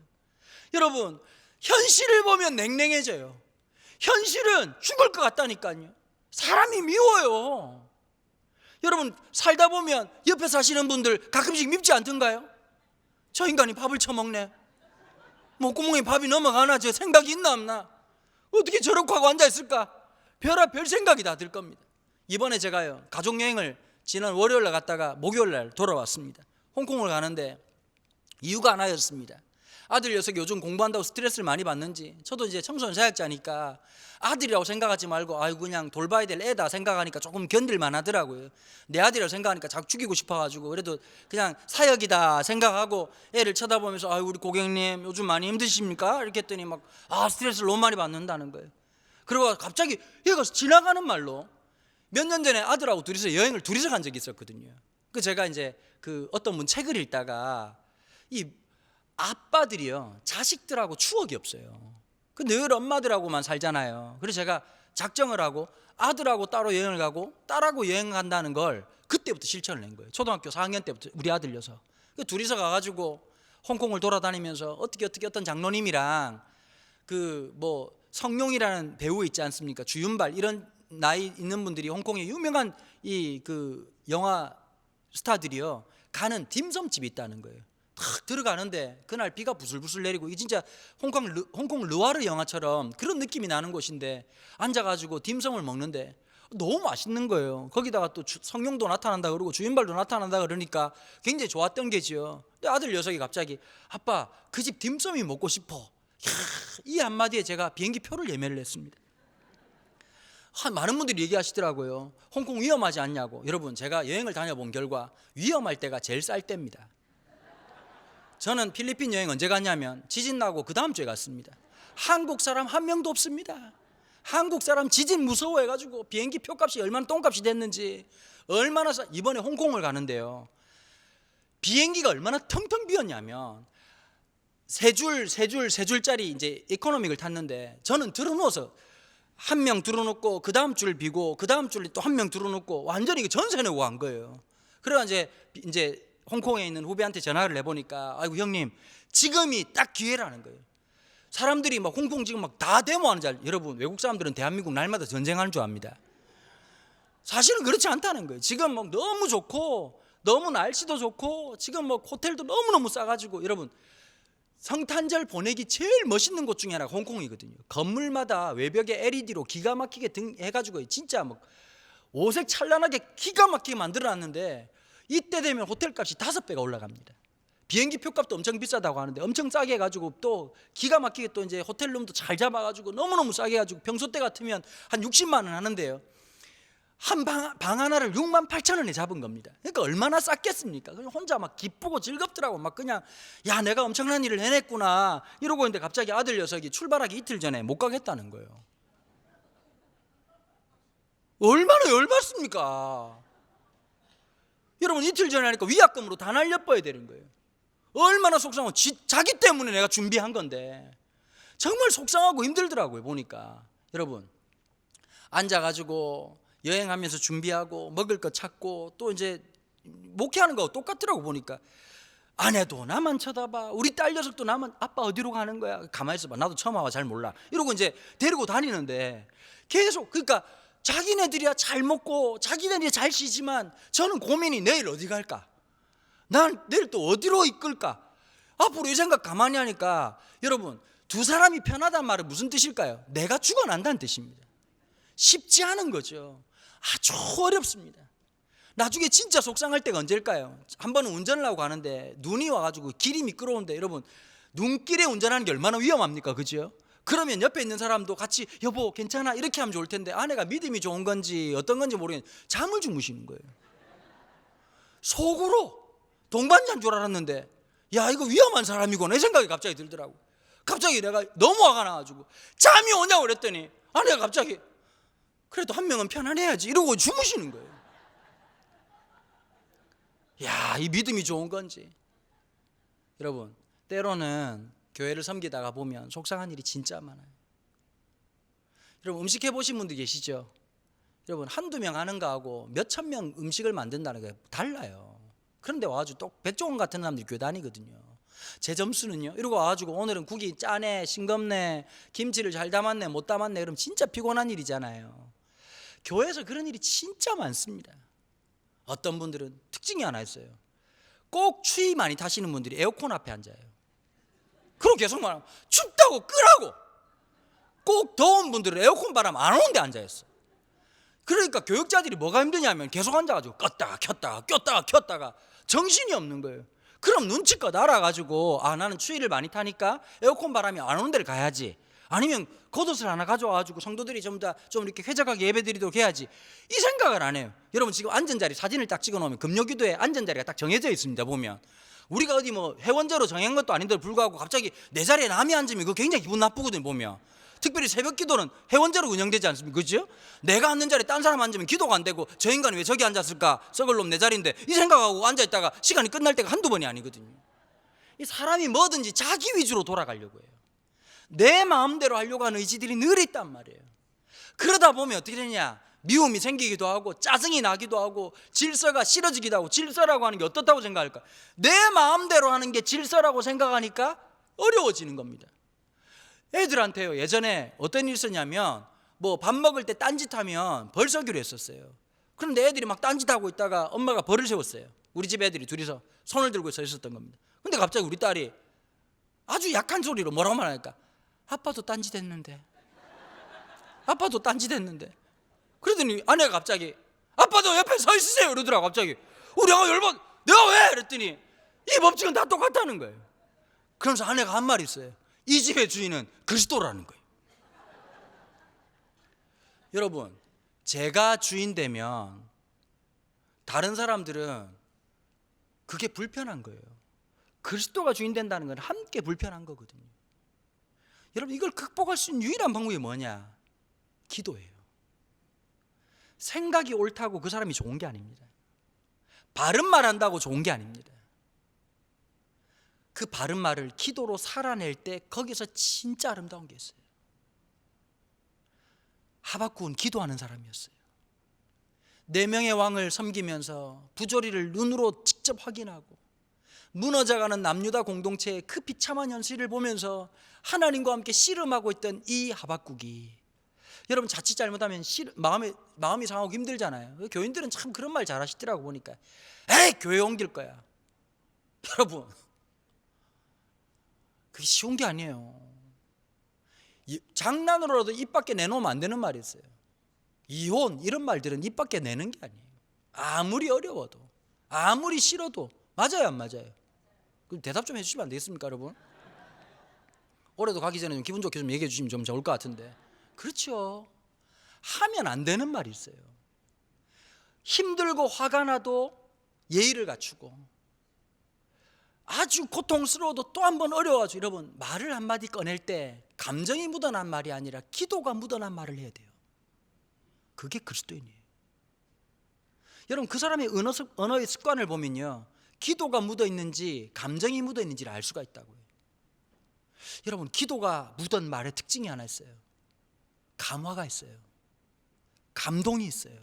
여러분, 현실을 보면 냉랭해져요. 현실은 죽을 것 같다니까요. 사람이 미워요. 여러분 살다 보면 옆에 사시는 분들 가끔씩 밉지 않던가요? 저 인간이 밥을 처먹네, 목구멍에 밥이 넘어가나, 저 생각이 있나 없나, 어떻게 저렇게 하고 앉아있을까, 별의별 생각이 다 들 겁니다. 이번에 제가요 가족여행을 지난 월요일날 갔다가 목요일날 돌아왔습니다. 홍콩을 가는데 이유가 하나였습니다. 아들 녀석이 요즘 공부한다고 스트레스를 많이 받는지, 저도 이제 청소년 사역자니까 아들이라고 생각하지 말고 아이고 그냥 돌봐야 될 애다 생각하니까 조금 견딜만 하더라고요. 내 아들이라고 생각하니까 자꾸 죽이고 싶어가지고 그래도 그냥 사역이다 생각하고 애를 쳐다보면서 아이고 우리 고객님 요즘 많이 힘드십니까? 이렇게 했더니 막 스트레스를 너무 많이 받는다는 거예요. 그리고 갑자기 얘가 지나가는 말로 몇 년 전에 아들하고 둘이서 여행을 둘이서 간 적이 있었거든요. 그 제가 이제 그 어떤 분 책을 읽다가 이 아빠들이요 자식들하고 추억이 없어요. 그 늘 엄마들하고만 살잖아요. 그래서 제가 작정을 하고 아들하고 따로 여행을 가고 딸하고 여행 간다는 걸 그때부터 실천을 낸 거예요. 초등학교 4학년 때부터 우리 아들 녀석 그 둘이서 가가지고 홍콩을 돌아다니면서 어떻게 어떤 장로님이랑 그 뭐 성룡이라는 배우 있지 않습니까? 주윤발 이런 나이 있는 분들이 홍콩의 유명한 이 그 영화 스타들이요 가는 딤섬집이 있다는 거예요. 탁 들어가는데 그날 비가 부슬부슬 내리고 이 진짜 홍콩 르와르 영화처럼 그런 느낌이 나는 곳인데 앉아가지고 딤섬을 먹는데 너무 맛있는 거예요. 거기다가 또 성룡도 나타난다 그러고 주인발도 나타난다 그러니까 굉장히 좋았던 게지요. 근데 아들 녀석이 갑자기 아빠 그 집 딤섬이 먹고 싶어. 이 한마디에 제가 비행기 표를 예매를 했습니다. 많은 분들이 얘기하시더라고요. 홍콩 위험하지 않냐고. 여러분 제가 여행을 다녀본 결과 위험할 때가 제일 쌀 때입니다. 저는 필리핀 여행 언제 갔냐면 지진 나고 그 다음 주에 갔습니다. 한국 사람 한 명도 없습니다. 한국 사람 지진 무서워해가지고 비행기 표값이 얼마나 똥값이 됐는지 얼마나 이번에 홍콩을 가는데요 비행기가 얼마나 텅텅 비었냐면 세 줄짜리 이제 이코노믹을 탔는데 저는 들어누워서 한 명 들어놓고 그 다음 줄 비고 그 다음 줄에 또 한 명 들어놓고 완전히 전세 내고 간 거예요. 그래가 이제 홍콩에 있는 후배한테 전화를 해보니까 아이고 형님 지금이 딱 기회라는 거예요. 사람들이 막 홍콩 지금 막 다 데모하는 줄 여러분 외국 사람들은 대한민국 날마다 전쟁하는 줄 압니다. 사실은 그렇지 않다는 거예요. 지금 막 너무 좋고 너무 날씨도 좋고 지금 뭐 호텔도 너무너무 싸가지고 여러분 성탄절 보내기 제일 멋있는 곳 중에 하나가 홍콩이거든요. 건물마다 외벽에 LED로 기가 막히게 해가지고 진짜 막 오색 찬란하게 기가 막히게 만들어놨는데 이때 되면 호텔값이 5배가 올라갑니다. 비행기 표값도 엄청 비싸다고 하는데 엄청 싸게 해가지고 또 기가 막히게 또 이제 호텔룸도 잘 잡아가지고 너무너무 싸게 해가지고 평소 때 같으면 한 60만 원 하는데요 방 하나를 6만 8천 원에 잡은 겁니다. 그러니까 얼마나 쌌겠습니까? 그냥 혼자 막 기쁘고 즐겁더라고. 막 그냥 야 내가 엄청난 일을 해냈구나 이러고 있는데 갑자기 아들 녀석이 출발하기 이틀 전에 못 가겠다는 거예요. 얼마나 열받습니까? 여러분 이틀 전에 하니까 위약금으로 다 날려버려야 되는 거예요. 얼마나 속상하고 자기 때문에 내가 준비한 건데 정말 속상하고 힘들더라고요. 보니까 여러분 앉아가지고 여행하면서 준비하고 먹을 거 찾고 또 이제 목회하는 거하고 똑같더라고. 보니까 아내도 나만 쳐다봐, 우리 딸 녀석도 나만 아빠 어디로 가는 거야? 가만히 있어봐, 나도 처음 와봐 잘 몰라 이러고 이제 데리고 다니는데 계속 그러니까 자기네들이야 잘 먹고 자기네들이 잘 쉬지만 저는 고민이 내일 어디 갈까? 난 내일 또 어디로 이끌까? 앞으로 이 생각 가만히 하니까 여러분 두 사람이 편하다는 말은 무슨 뜻일까요? 내가 죽어난다는 뜻입니다. 쉽지 않은 거죠. 아주 어렵습니다. 나중에 진짜 속상할 때가 언제일까요? 한 번은 운전을 하고 가는데 눈이 와가지고 길이 미끄러운데 여러분 눈길에 운전하는 게 얼마나 위험합니까? 그죠? 그러면 옆에 있는 사람도 같이 여보 괜찮아 이렇게 하면 좋을 텐데 아내가 믿음이 좋은 건지 어떤 건지 모르겠는데 잠을 주무시는 거예요. 속으로 동반자인 줄 알았는데 야 이거 위험한 사람이구나 이 생각이 갑자기 들더라고. 갑자기 내가 너무 화가 나가지고 잠이 오냐고 그랬더니 아내가 갑자기 그래도 한 명은 편안해야지 이러고 주무시는 거예요. 야, 이 믿음이 좋은 건지. 여러분 때로는 교회를 섬기다가 보면 속상한 일이 진짜 많아요. 여러분 음식 해보신 분들 계시죠? 여러분 한두 명 하는 거하고 몇천 명 음식을 만든다는 게 달라요. 그런데 와가지고 또 백종원 같은 사람들이 교회 다니거든요. 제 점수는요 이러고 와가지고 오늘은 국이 짜네 싱겁네 김치를 잘 담았네 못 담았네 그럼 진짜 피곤한 일이잖아요. 교회에서 그런 일이 진짜 많습니다. 어떤 분들은 특징이 하나 있어요. 꼭 추위 많이 타시는 분들이 에어컨 앞에 앉아요. 그리고 계속 말하면 춥다고 끄라고. 꼭 더운 분들은 에어컨 바람 안 오는 데 앉아있어. 그러니까 교육자들이 뭐가 힘드냐면 계속 앉아가지고 껐다가 켰다가 꼈다가 켰다가 정신이 없는 거예요. 그럼 눈치껏 알아가지고 나는 추위를 많이 타니까 에어컨 바람이 안 오는 데를 가야지, 아니면 겉옷을 하나 가져와가지고 성도들이 좀 이렇게 쾌적하게 예배드리도록 해야지, 이 생각을 안 해요. 여러분 지금 앉은 자리 사진을 딱 찍어놓으면 금요기도에 앉은 자리가 딱 정해져 있습니다. 보면 우리가 어디 뭐 회원제로 정한 것도 아닌데도 불구하고 갑자기 내 자리에 남이 앉으면 그거 굉장히 기분 나쁘거든요. 보면 특별히 새벽 기도는 회원제로 운영되지 않습니까? 그렇죠? 내가 앉는 자리에 딴 사람 앉으면 기도가 안 되고 저 인간이 왜 저기 앉았을까, 썩을 놈 내 자리인데, 이 생각하고 앉아있다가 시간이 끝날 때가 한두 번이 아니거든요. 이 사람이 뭐든지 자기 위주로 돌아가려고 해요. 내 마음대로 하려고 하는 의지들이 늘 있단 말이에요. 그러다 보면 어떻게 되냐, 미움이 생기기도 하고 짜증이 나기도 하고 질서가 싫어지기도 하고. 질서라고 하는 게 어떻다고 생각할까? 내 마음대로 하는 게 질서라고 생각하니까 어려워지는 겁니다. 애들한테요, 예전에 어떤 일이 있었냐면 뭐 밥 먹을 때 딴짓하면 벌 서기로 했었어요. 그런데 애들이 막 딴짓하고 있다가 엄마가 벌을 세웠어요. 우리 집 애들이 둘이서 손을 들고 서 있었던 겁니다. 근데 갑자기 우리 딸이 아주 약한 소리로 뭐라고 말하니까, 아빠도 딴짓했는데, 아빠도 딴짓했는데. 그러더니 아내가 갑자기 아빠도 옆에 서 있으세요 이러더라고. 갑자기 우리 아가 열받, 내가 왜? 그랬더니 이 법칙은 다 똑같다는 거예요. 그러면서 아내가 한 말이 있어요. 이 집의 주인은 그리스도라는 거예요. 여러분, 제가 주인 되면 다른 사람들은 그게 불편한 거예요. 그리스도가 주인 된다는 건 함께 불편한 거거든요. 여러분, 이걸 극복할 수 있는 유일한 방법이 뭐냐? 기도예요. 생각이 옳다고 그 사람이 좋은 게 아닙니다. 바른 말 한다고 좋은 게 아닙니다. 그 바른 말을 기도로 살아낼 때 거기서 진짜 아름다운 게 있어요. 하박국은 기도하는 사람이었어요. 4명의 왕을 섬기면서 부조리를 눈으로 직접 확인하고 무너져가는 남유다 공동체의 그 비참한 현실을 보면서 하나님과 함께 씨름하고 있던 이 하박국이, 여러분 자칫 잘못하면 마음이 상하고 힘들잖아요. 교인들은 참 그런 말 잘하시더라고. 보니까 에이 교회 옮길 거야. 여러분, 그게 쉬운 게 아니에요. 장난으로라도 입 밖에 내놓으면 안 되는 말이 있어요. 이혼 이런 말들은 입 밖에 내는 게 아니에요. 아무리 어려워도, 아무리 싫어도. 맞아요 안 맞아요? 그럼 대답 좀 해주시면 안 되겠습니까 여러분? 올해도 가기 전에 좀 기분 좋게 좀 얘기해 주시면 좀 좋을 것 같은데. 그렇죠. 하면 안 되는 말이 있어요. 힘들고 화가 나도 예의를 갖추고, 아주 고통스러워도 또 한 번 어려워가지고, 여러분 말을 한마디 꺼낼 때 감정이 묻어난 말이 아니라 기도가 묻어난 말을 해야 돼요. 그게 그리스도인이에요. 여러분 그 사람의 언어의 습관을 보면요, 기도가 묻어있는지 감정이 묻어있는지를 알 수가 있다고요. 여러분 기도가 묻은 말의 특징이 하나 있어요. 감화가 있어요. 감동이 있어요.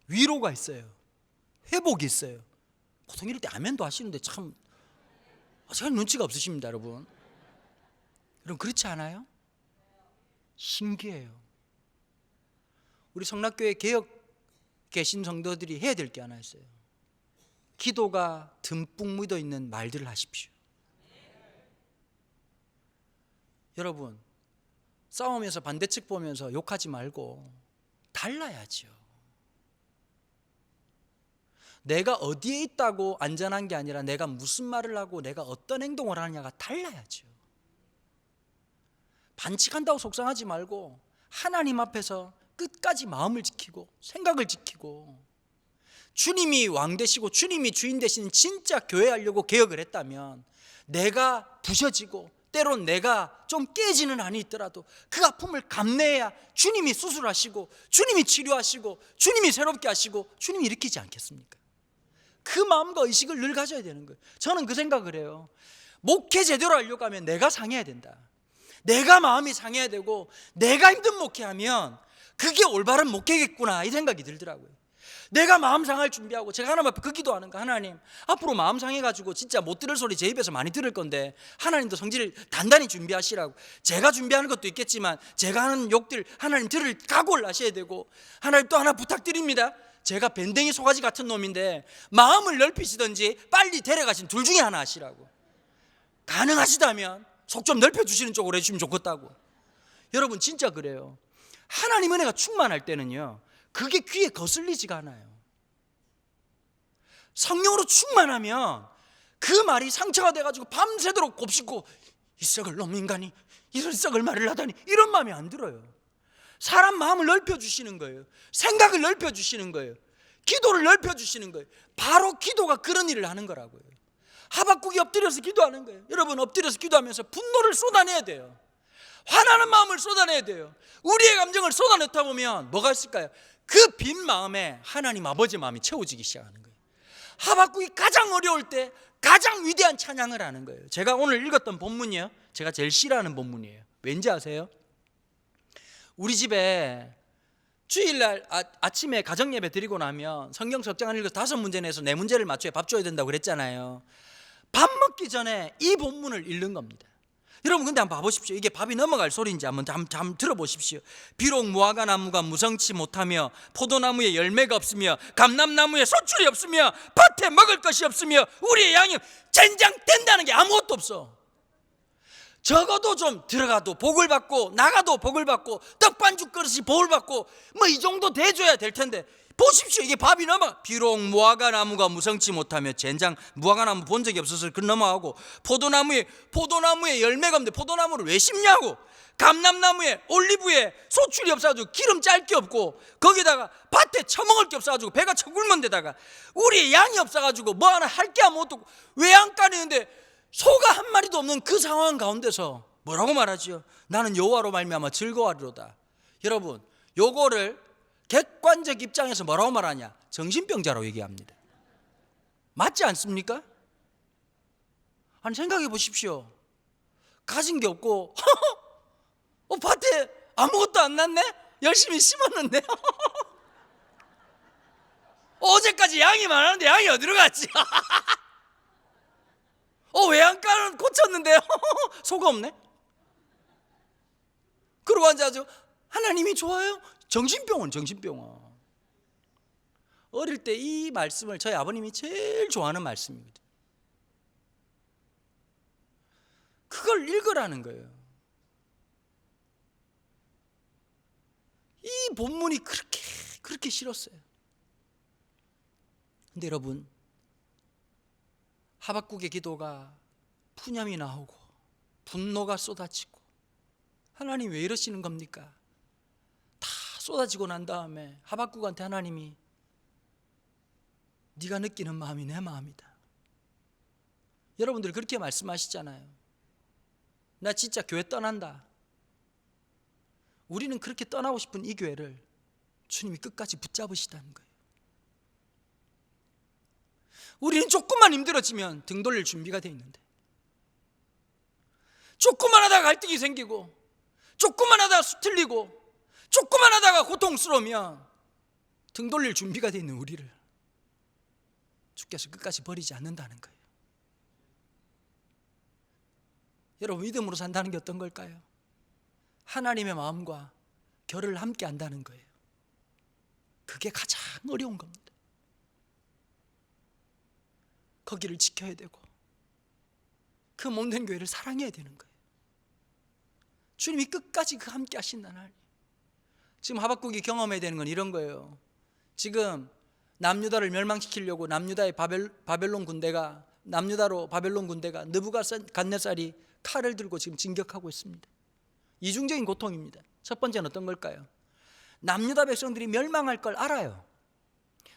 위로가 있어요. 회복이 있어요. 보통 이럴 때 아멘도 하시는데 참 제가 눈치가 없으십니다 여러분. 여러분 그렇지 않아요? 신기해요. 우리 성락교회 개혁 계신 성도들이 해야 될 게 하나 있어요. 기도가 듬뿍 묻어있는 말들을 하십시오. 여러분 싸우면서 반대측 보면서 욕하지 말고 달라야죠. 내가 어디에 있다고 안전한 게 아니라 내가 무슨 말을 하고 내가 어떤 행동을 하느냐가 달라야죠. 반칙한다고 속상하지 말고 하나님 앞에서 끝까지 마음을 지키고 생각을 지키고, 주님이 왕 되시고 주님이 주인 되시는 진짜 교회 하려고 개혁을 했다면 내가 부셔지고 때론 내가 좀 깨지는 한이 있더라도 그 아픔을 감내해야 주님이 수술하시고 주님이 치료하시고 주님이 새롭게 하시고 주님이 일으키지 않겠습니까? 그 마음과 의식을 늘 가져야 되는 거예요. 저는 그 생각을 해요. 목회 제대로 하려고 하면 내가 상해야 된다. 내가 마음이 상해야 되고 내가 힘든 목회하면 그게 올바른 목회겠구나, 이 생각이 들더라고요. 내가 마음 상할 준비하고 제가 하나님 앞에 그 기도하는 거, 하나님 앞으로 마음 상해가지고 진짜 못 들을 소리 제 입에서 많이 들을 건데 하나님도 성질을 단단히 준비하시라고. 제가 준비하는 것도 있겠지만 제가 하는 욕들 하나님 들을 각오를 하셔야 되고, 하나님 또 하나 부탁드립니다. 제가 밴댕이 소가지 같은 놈인데 마음을 넓히시든지 빨리 데려가신 둘 중에 하나 하시라고. 가능하시다면 속 좀 넓혀주시는 쪽으로 해주시면 좋겠다고. 여러분 진짜 그래요. 하나님 은혜가 충만할 때는요, 그게 귀에 거슬리지가 않아요. 성령으로 충만하면 그 말이 상처가 돼가지고 밤새도록 곱씹고, 이 썩을 놈 인간이 이런 썩을 말을 하다니, 이런 마음이 안 들어요. 사람 마음을 넓혀주시는 거예요. 생각을 넓혀주시는 거예요. 기도를 넓혀주시는 거예요. 바로 기도가 그런 일을 하는 거라고요. 하박국이 엎드려서 기도하는 거예요. 여러분 엎드려서 기도하면서 분노를 쏟아내야 돼요. 화나는 마음을 쏟아내야 돼요. 우리의 감정을 쏟아냈다 보면 뭐가 있을까요? 그 빈 마음에 하나님 아버지 마음이 채워지기 시작하는 거예요. 하박국이 가장 어려울 때 가장 위대한 찬양을 하는 거예요. 제가 오늘 읽었던 본문이요, 제가 제일 싫어하는 본문이에요. 왠지 아세요? 우리 집에 주일날 아침에 가정예배 드리고 나면 성경 석장을 읽어서 5문제 내서 4문제를 맞춰야 밥 줘야 된다고 그랬잖아요. 밥 먹기 전에 이 본문을 읽는 겁니다. 여러분 근데 한번 봐보십시오. 이게 밥이 넘어갈 소리인지 한번 들어보십시오. 비록 무화과 나무가 무성치 못하며 포도나무에 열매가 없으며 감람나무에 소출이 없으며 밭에 먹을 것이 없으며 우리의 양이 젠장 된다는 게 아무것도 없어. 적어도 좀 들어가도 복을 받고 나가도 복을 받고 떡반죽 그릇이 복을 받고 뭐 이 정도 돼줘야 될 텐데, 보십시오. 이게 밥이 넘어. 비록 무화과 나무가 무성치 못하며, 젠장 무화과 나무 본 적이 없어서 그 넘어가고, 포도나무에 열매가 없는데 포도나무를 왜 심냐고, 감람나무에 올리브에 소출이 없어가지고 기름 짤 게 없고, 거기다가 밭에 처먹을 게 없어가지고 배가 처굶은 데다가 우리의 양이 없어가지고 뭐 하나 할 게 아무것도 없고 외양간이는데 소가 한 마리도 없는 그 상황 가운데서 뭐라고 말하지요? 나는 여호와로 말미암아 즐거워하리로다. 여러분 요거를 객관적 입장에서 뭐라고 말하냐? 정신병자라고 얘기합니다. 맞지 않습니까? 아니 생각해 보십시오. 가진 게 없고 밭에 아무것도 안 났네? 열심히 심었는데 어제까지 양이 많았는데 양이 어디로 갔지? 외양간은 고쳤는데 소가 없네? 그러고 앉아서 하나님이 좋아요? 정신병원. 어릴 때 이 말씀을 저희 아버님이 제일 좋아하는 말씀입니다. 그걸 읽으라는 거예요. 이 본문이 그렇게 싫었어요. 근데 여러분, 하박국의 기도가 푸념이 나오고 분노가 쏟아지고, 하나님 왜 이러시는 겁니까? 다 쏟아지고 난 다음에 하박국한테 하나님이, 네가 느끼는 마음이 내 마음이다. 여러분들 그렇게 말씀하시잖아요. 나 진짜 교회 떠난다. 우리는 그렇게 떠나고 싶은 이 교회를 주님이 끝까지 붙잡으시다는 거예요. 우리는 조금만 힘들어지면 등 돌릴 준비가 돼 있는데, 조금만 하다가 갈등이 생기고, 조금만 하다가 수틀리고, 조금만 하다가 고통스러우면 등 돌릴 준비가 돼 있는 우리를 주께서 끝까지 버리지 않는다는 거예요. 여러분 믿음으로 산다는 게 어떤 걸까요? 하나님의 마음과 결을 함께 한다는 거예요. 그게 가장 어려운 겁니다. 거기를 지켜야 되고 그 몸된 교회를 사랑해야 되는 거예요. 주님이 끝까지 그 함께 하신다는 하나님. 지금 하박국이 경험해야 되는 건 이런 거예요. 지금 남유다를 멸망시키려고 남유다로 바벨론 군대가 느부갓네살이 칼을 들고 지금 진격하고 있습니다. 이중적인 고통입니다. 첫 번째는 어떤 걸까요? 남유다 백성들이 멸망할 걸 알아요.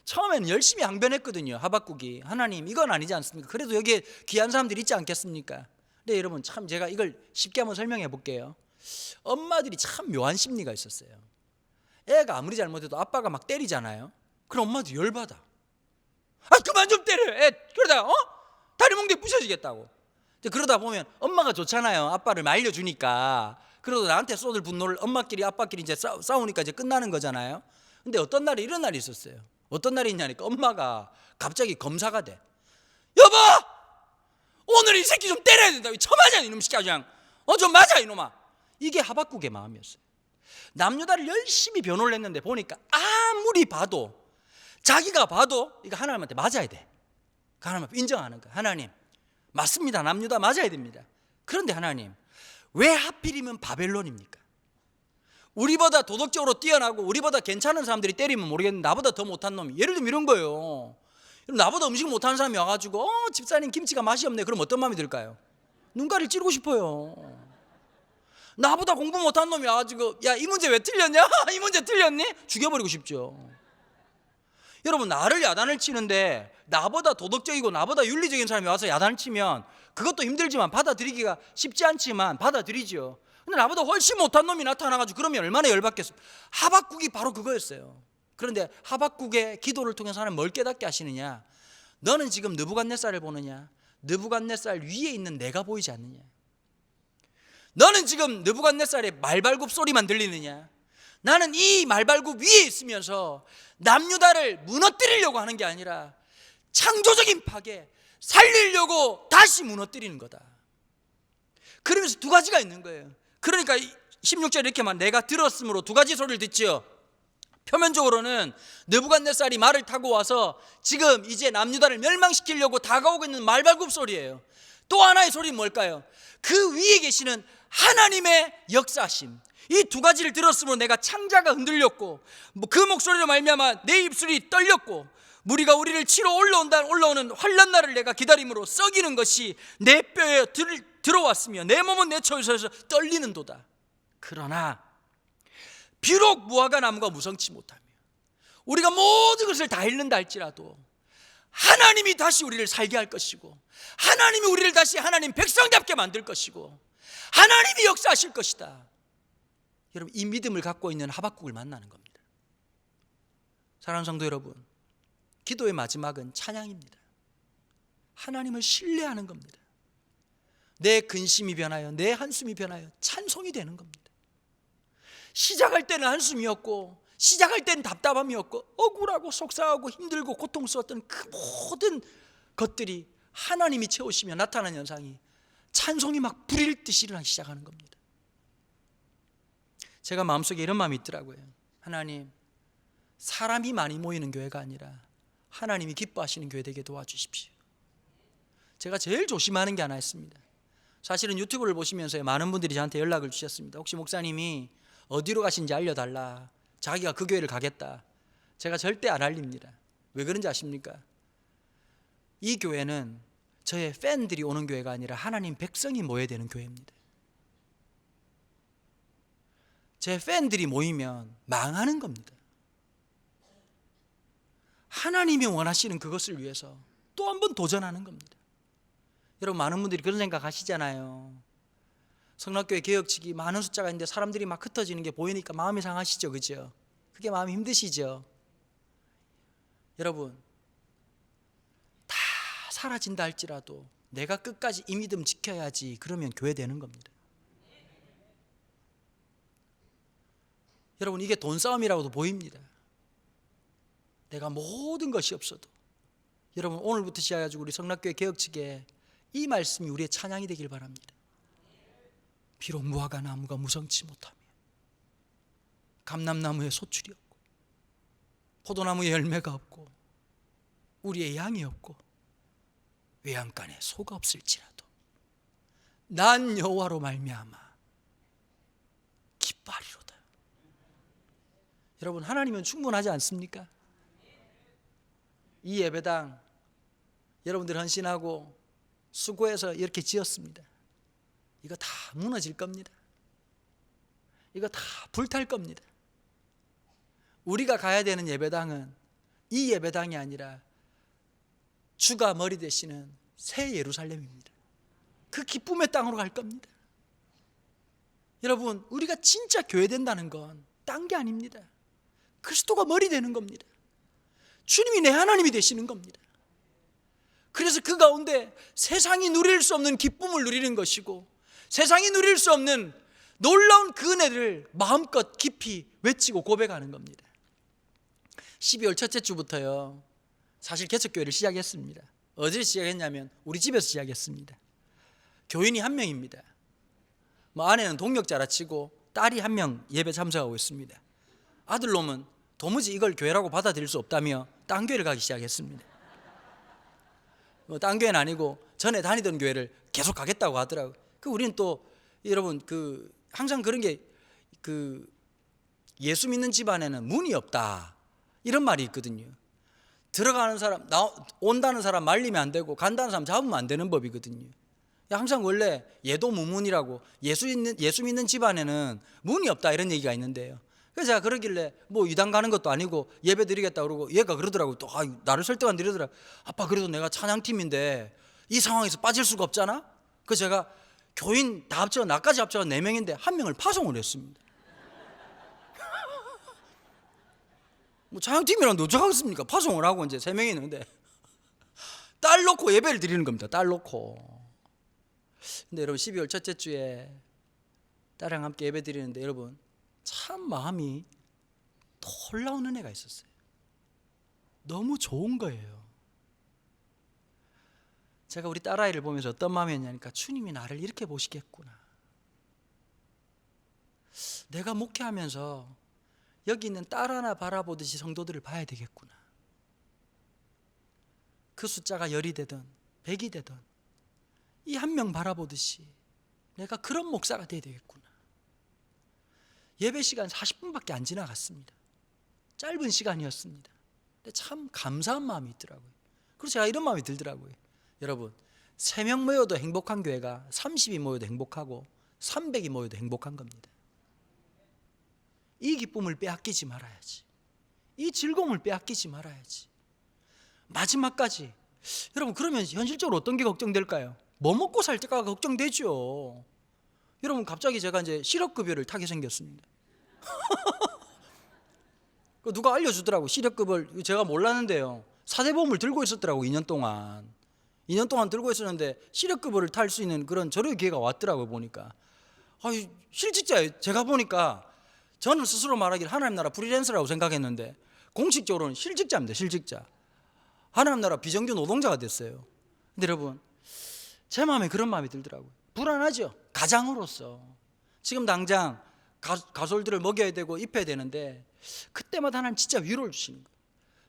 처음에는 열심히 항변했거든요. 하박국이, 하나님 이건 아니지 않습니까? 그래도 여기에 귀한 사람들이 있지 않겠습니까? 근데 여러분 참 제가 이걸 쉽게 한번 설명해 볼게요. 엄마들이 참 묘한 심리가 있었어요. 애가 아무리 잘못해도 아빠가 막 때리잖아요. 그럼 엄마도 열받아. 그만 좀 때려. 애 그러다가 다리 뭉대 부셔지겠다고. 그러다 보면 엄마가 좋잖아요. 아빠를 말려주니까. 그래도 나한테 쏟을 분노를 엄마끼리 아빠끼리 이제 싸우니까 이제 끝나는 거잖아요. 근데 어떤 날에 이런 날이 있었어요. 어떤 날이 있냐니까 엄마가 갑자기 검사가 돼. 여보, 오늘 이 새끼 좀 때려야 된다. 쳐맞아 이놈 새끼야 그냥. 좀 맞아 이놈아. 이게 하박국의 마음이었어요. 남유다를 열심히 변호를 했는데 보니까 아무리 봐도 자기가 봐도 이거 하나님한테 맞아야 돼. 하나님 앞에 인정하는 거야. 하나님 맞습니다. 남유다 맞아야 됩니다. 그런데 하나님 왜 하필이면 바벨론입니까? 우리보다 도덕적으로 뛰어나고 우리보다 괜찮은 사람들이 때리면 모르겠는데 나보다 더 못한 놈이, 예를 들면 이런 거예요. 나보다 음식 못하는 사람이 와가지고 집사님 김치가 맛이 없네. 그럼 어떤 마음이 들까요? 눈가리를 찌르고 싶어요. 나보다 공부 못한 놈이 와가지고 야 이 문제 왜 틀렸냐? 이 문제 틀렸니? 죽여버리고 싶죠. 여러분 나를 야단을 치는데 나보다 도덕적이고 나보다 윤리적인 사람이 와서 야단을 치면 그것도 힘들지만 받아들이기가 쉽지 않지만 받아들이죠. 근데 나보다 훨씬 못한 놈이 나타나가지고 그러면 얼마나 열받겠어요. 하박국이 바로 그거였어요. 그런데 하박국의 기도를 통해서 하나님 뭘 깨닫게 하시느냐? 너는 지금 느부갓네살을 보느냐? 느부갓네살 위에 있는 내가 보이지 않느냐? 너는 지금 느부갓네살의 말발굽 소리만 들리느냐? 나는 이 말발굽 위에 있으면서 남유다를 무너뜨리려고 하는 게 아니라 창조적인 파괴, 살리려고 다시 무너뜨리는 거다. 그러면서 두 가지가 있는 거예요. 그러니까 16절에 이렇게 말, 내가 들었으므로 두 가지 소리를 듣지요. 표면적으로는 느부갓네살이 말을 타고 와서 지금 이제 남유다를 멸망시키려고 다가오고 있는 말발굽 소리예요. 또 하나의 소리는 뭘까요? 그 위에 계시는 하나님의 역사심. 이 두 가지를 들었으므로 내가 창자가 흔들렸고 그 목소리로 말미암아 내 입술이 떨렸고 무리가 우리를 치러 올라오는 환난 날을 내가 기다림으로 썩이는 것이 내 뼈에 들어왔으며 내 몸은 내 처에서 떨리는도다. 그러나 비록 무화과 나무가 무성치 못하며 우리가 모든 것을 다 잃는다 할지라도 하나님이 다시 우리를 살게 할 것이고 하나님이 우리를 다시 하나님 백성답게 만들 것이고 하나님이 역사하실 것이다. 여러분 이 믿음을 갖고 있는 하박국을 만나는 겁니다. 사랑하는 성도 여러분, 기도의 마지막은 찬양입니다. 하나님을 신뢰하는 겁니다. 내 근심이 변하여 내 한숨이 변하여 찬송이 되는 겁니다. 시작할 때는 한숨이었고 시작할 때는 답답함이었고 억울하고 속상하고 힘들고 고통스러웠던 그 모든 것들이 하나님이 채우시며 나타나는 현상이 찬송이 막 불일 듯이 일어나기 시작하는 겁니다. 제가 마음속에 이런 마음이 있더라고요. 하나님, 사람이 많이 모이는 교회가 아니라 하나님이 기뻐하시는 교회 되게 도와주십시오. 제가 제일 조심하는 게 하나 있습니다. 사실은 유튜브를 보시면서 많은 분들이 저한테 연락을 주셨습니다. 혹시 목사님이 어디로 가신지 알려달라, 자기가 그 교회를 가겠다. 제가 절대 안 알립니다. 왜 그런지 아십니까? 이 교회는 저의 팬들이 오는 교회가 아니라 하나님 백성이 모여야 되는 교회입니다. 제 팬들이 모이면 망하는 겁니다. 하나님이 원하시는 그것을 위해서 또 한 번 도전하는 겁니다. 여러분 많은 분들이 그런 생각 하시잖아요. 성락교회 개혁 측이 많은 숫자가 있는데 사람들이 막 흩어지는 게 보이니까 마음이 상하시죠, 그죠? 그게 마음이 힘드시죠? 여러분 다 사라진다 할지라도 내가 끝까지 이 믿음 지켜야지. 그러면 교회 되는 겁니다. 여러분 이게 돈 싸움이라고도 보입니다. 내가 모든 것이 없어도 여러분 오늘부터 시작해가지고 우리 성락교회 개혁 측에 이 말씀이 우리의 찬양이 되길 바랍니다. 비록 무화과 나무가 무성치 못하며 감람나무에 소출이 없고 포도나무에 열매가 없고 우리의 양이 없고 외양간에 소가 없을지라도 난 여호와로 말미암아 기뻐하리로다. 여러분 하나님은 충분하지 않습니까? 이 예배당 여러분들 헌신하고 수고해서 이렇게 지었습니다. 이거 다 무너질 겁니다. 이거 다 불탈 겁니다. 우리가 가야 되는 예배당은 이 예배당이 아니라 주가 머리 되시는 새 예루살렘입니다. 그 기쁨의 땅으로 갈 겁니다. 여러분 우리가 진짜 교회 된다는 건 딴 게 아닙니다. 그리스도가 머리 되는 겁니다. 주님이 내 하나님이 되시는 겁니다. 그래서 그 가운데 세상이 누릴 수 없는 기쁨을 누리는 것이고 세상이 누릴 수 없는 놀라운 그 은혜를 마음껏 깊이 외치고 고백하는 겁니다. 12월 첫째 주부터요 사실 개척교회를 시작했습니다. 어디서 시작했냐면 우리 집에서 시작했습니다. 교인이 한 명입니다. 아내는 동역자라 치고 딸이 한 명 예배 참석하고 있습니다. 아들놈은 도무지 이걸 교회라고 받아들일 수 없다며 딴 교회를 가기 시작했습니다. 뭐 딴 교회는 아니고 전에 다니던 교회를 계속 가겠다고 하더라고요. 우리는 또 여러분 항상 그런 게 예수 믿는 집안에는 문이 없다 이런 말이 있거든요. 들어가는 사람 온다는 사람 말리면 안 되고 간다는 사람 잡으면 안 되는 법이거든요. 항상 원래 예도무문이라고 예수 믿는 집안에는 문이 없다 이런 얘기가 있는데요. 그래서 제가 그러길래 뭐 이단 가는 것도 아니고 예배 드리겠다 그러고 얘가 그러더라고요. 또 나를 설득 안 드리더라고요. 아빠 그래도 내가 찬양팀인데 이 상황에서 빠질 수가 없잖아. 그래서 제가 교인 다 합쳐 나까지 합쳐서 4명인데 1명을 파송을 했습니다. 뭐 찬양팀이랑 어쩌겠습니까? 파송을 하고 이제 3명이 있는데 딸 놓고 예배를 드리는 겁니다. 딸 놓고. 근데 여러분 12월 첫째 주에 딸이랑 함께 예배 드리는데 여러분 참 마음이 놀라운 은혜가 있었어요. 너무 좋은 거예요. 제가 우리 딸아이를 보면서 어떤 마음이었냐니까 주님이 나를 이렇게 보시겠구나. 내가 목회하면서 여기 있는 딸 하나 바라보듯이 성도들을 봐야 되겠구나. 그 숫자가 10이 되든 100이 되든 이 한 명 바라보듯이 내가 그런 목사가 돼야 되겠구나. 예배 시간 40분밖에 안 지나갔습니다. 짧은 시간이었습니다. 근데 참 감사한 마음이 있더라고요. 그래서 제가 이런 마음이 들더라고요. 여러분 3명 모여도 행복한 교회가 30이 모여도 행복하고 300이 모여도 행복한 겁니다. 이 기쁨을 빼앗기지 말아야지. 이 즐거움을 빼앗기지 말아야지. 마지막까지. 여러분 그러면 현실적으로 어떤 게 걱정될까요? 뭐 먹고 살 때가 걱정되죠. 여러분 갑자기 제가 이제 실업급여를 타게 생겼습니다. 누가 알려주더라고. 실업급여를 제가 몰랐는데요. 사대보험을 들고 있었더라고. 2년 동안 들고 있었는데 실업급여를 탈 수 있는 그런 저렴 기회가 왔더라고요. 보니까 실직자예요. 제가 보니까 저는 스스로 말하기를 하나님 나라 프리랜서라고 생각했는데 공식적으로는 실직자입니다. 실직자. 하나님 나라 비정규 노동자가 됐어요. 근데 여러분 제 마음에 그런 마음이 들더라고요. 불안하죠. 가장으로서 지금 당장 가솔들을 먹여야 되고 입혀야 되는데 그때마다 하나님 진짜 위로를 주시는 거예요.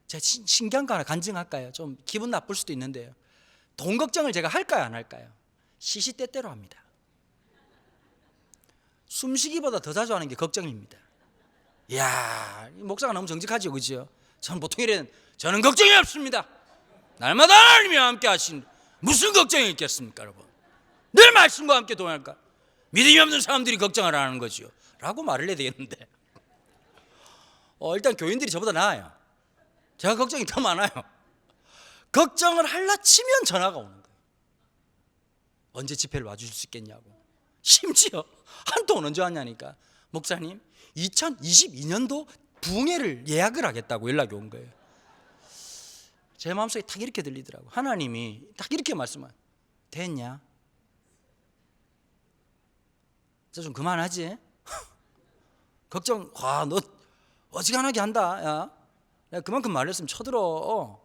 제가 신기한 거 하나 간증할까요? 좀 기분 나쁠 수도 있는데요. 돈 걱정을 제가 할까요 안 할까요? 시시때때로 합니다. 숨쉬기보다 더 자주 하는 게 걱정입니다. 이야, 목사가 너무 정직하죠, 그죠? 저는 보통 이래는 저는 걱정이 없습니다. 날마다 하나님이 함께 하신 무슨 걱정이 있겠습니까, 여러분? 늘 말씀과 함께 동행할까? 믿음이 없는 사람들이 걱정을 안 하는 거죠. 라고 말을 해야 되겠는데 일단 교인들이 저보다 나아요. 제가 걱정이 더 많아요. 걱정을 할라 치면 전화가 오는 거예요. 언제 집회를 와주실 수 있겠냐고. 심지어 한 통 언제 왔냐니까 목사님 2022년도 부흥회를 예약을 하겠다고 연락이 온 거예요. 제 마음속에 딱 이렇게 들리더라고. 하나님이 딱 이렇게 말씀하세요. 됐냐? 저 좀 그만하지. 걱정 너 어지간하게 한다. 야, 내가 그만큼 말했으면 쳐들어.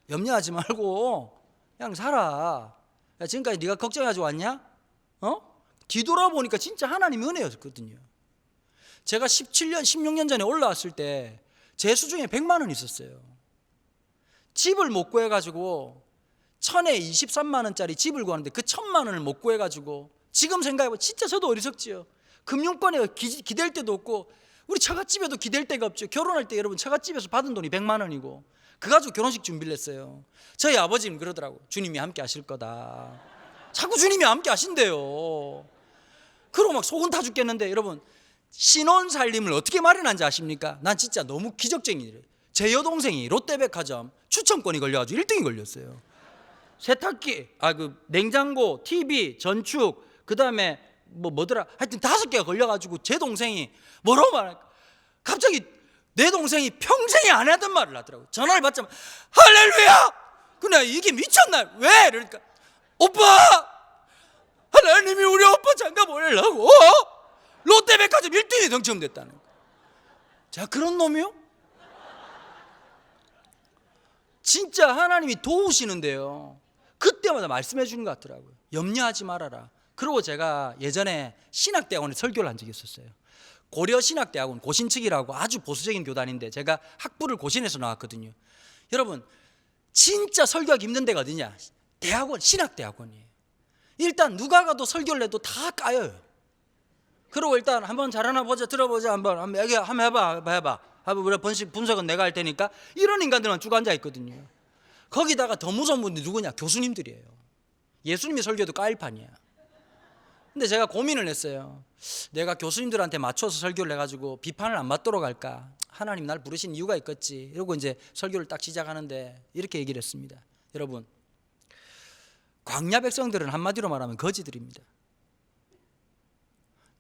염려하지 말고 그냥 살아. 야, 지금까지 네가 걱정해가지고 왔냐? 뒤돌아보니까 진짜 하나님의 은혜였거든요. 제가 17년, 16년 전에 올라왔을 때 제 수중에 100만 원 있었어요. 집을 못 구해가지고 1000에 23만 원짜리 집을 구하는데 그 1000만 원을 못 구해가지고 지금 생각해보면 진짜 저도 어리석지요. 금융권에 기댈 데도 없고 우리 처갓집에도 기댈 데가 없죠. 결혼할 때 여러분 처갓집에서 받은 돈이 100만 원이고 그 가지고 결혼식 준비를 했어요. 저희 아버지는 그러더라고. 주님이 함께 하실 거다. 자꾸 주님이 함께 하신대요. 그러고 막 속은 타 죽겠는데 여러분 신혼살림을 어떻게 마련한지 아십니까? 난 진짜 너무 기적적인 일이에요. 제 여동생이 롯데백화점 추첨권이 걸려가지고 1등이 걸렸어요. 세탁기, 냉장고, TV, 전축, 그 다음에 뭐더라 하여튼 5개가 걸려가지고 제 동생이 뭐라고 말할까? 갑자기 내 동생이 평생에 안 하던 말을 하더라고요. 전화를 받자마자 할렐루야! 근데 이게 미쳤나? 왜? 그러니까 오빠! 하나님이 우리 오빠 장가 보내려고 롯데백화점 1등이 당첨됐다는 거예요. 제가 그런 놈이요? 진짜 하나님이 도우시는데요. 그때마다 말씀해 주는 것 같더라고요. 염려하지 말아라. 그리고 제가 예전에 신학대학원에 설교를 한 적이 있었어요. 고려신학대학원 고신측이라고 아주 보수적인 교단인데 제가 학부를 고신에서 나왔거든요. 여러분, 진짜 설교하기 힘든 데가 어디냐? 대학원, 신학대학원이에요. 일단 누가 가도 설교를 해도 다 까여요. 그리고 일단 한번 잘하나 보자, 들어보자, 한번 얘기 한번 해봐. 우리 분석은 내가 할 테니까. 이런 인간들만 쭉 앉아 있거든요. 거기다가 더 무서운 분들이 누구냐? 교수님들이에요. 예수님이 설교도 까일 판이야. 근데 제가 고민을 했어요. 내가 교수님들한테 맞춰서 설교를 해가지고 비판을 안 받도록 할까? 하나님 날 부르신 이유가 있겠지. 이러고 이제 설교를 딱 시작하는데 이렇게 얘기를 했습니다. 여러분, 광야 백성들은 한마디로 말하면 거지들입니다.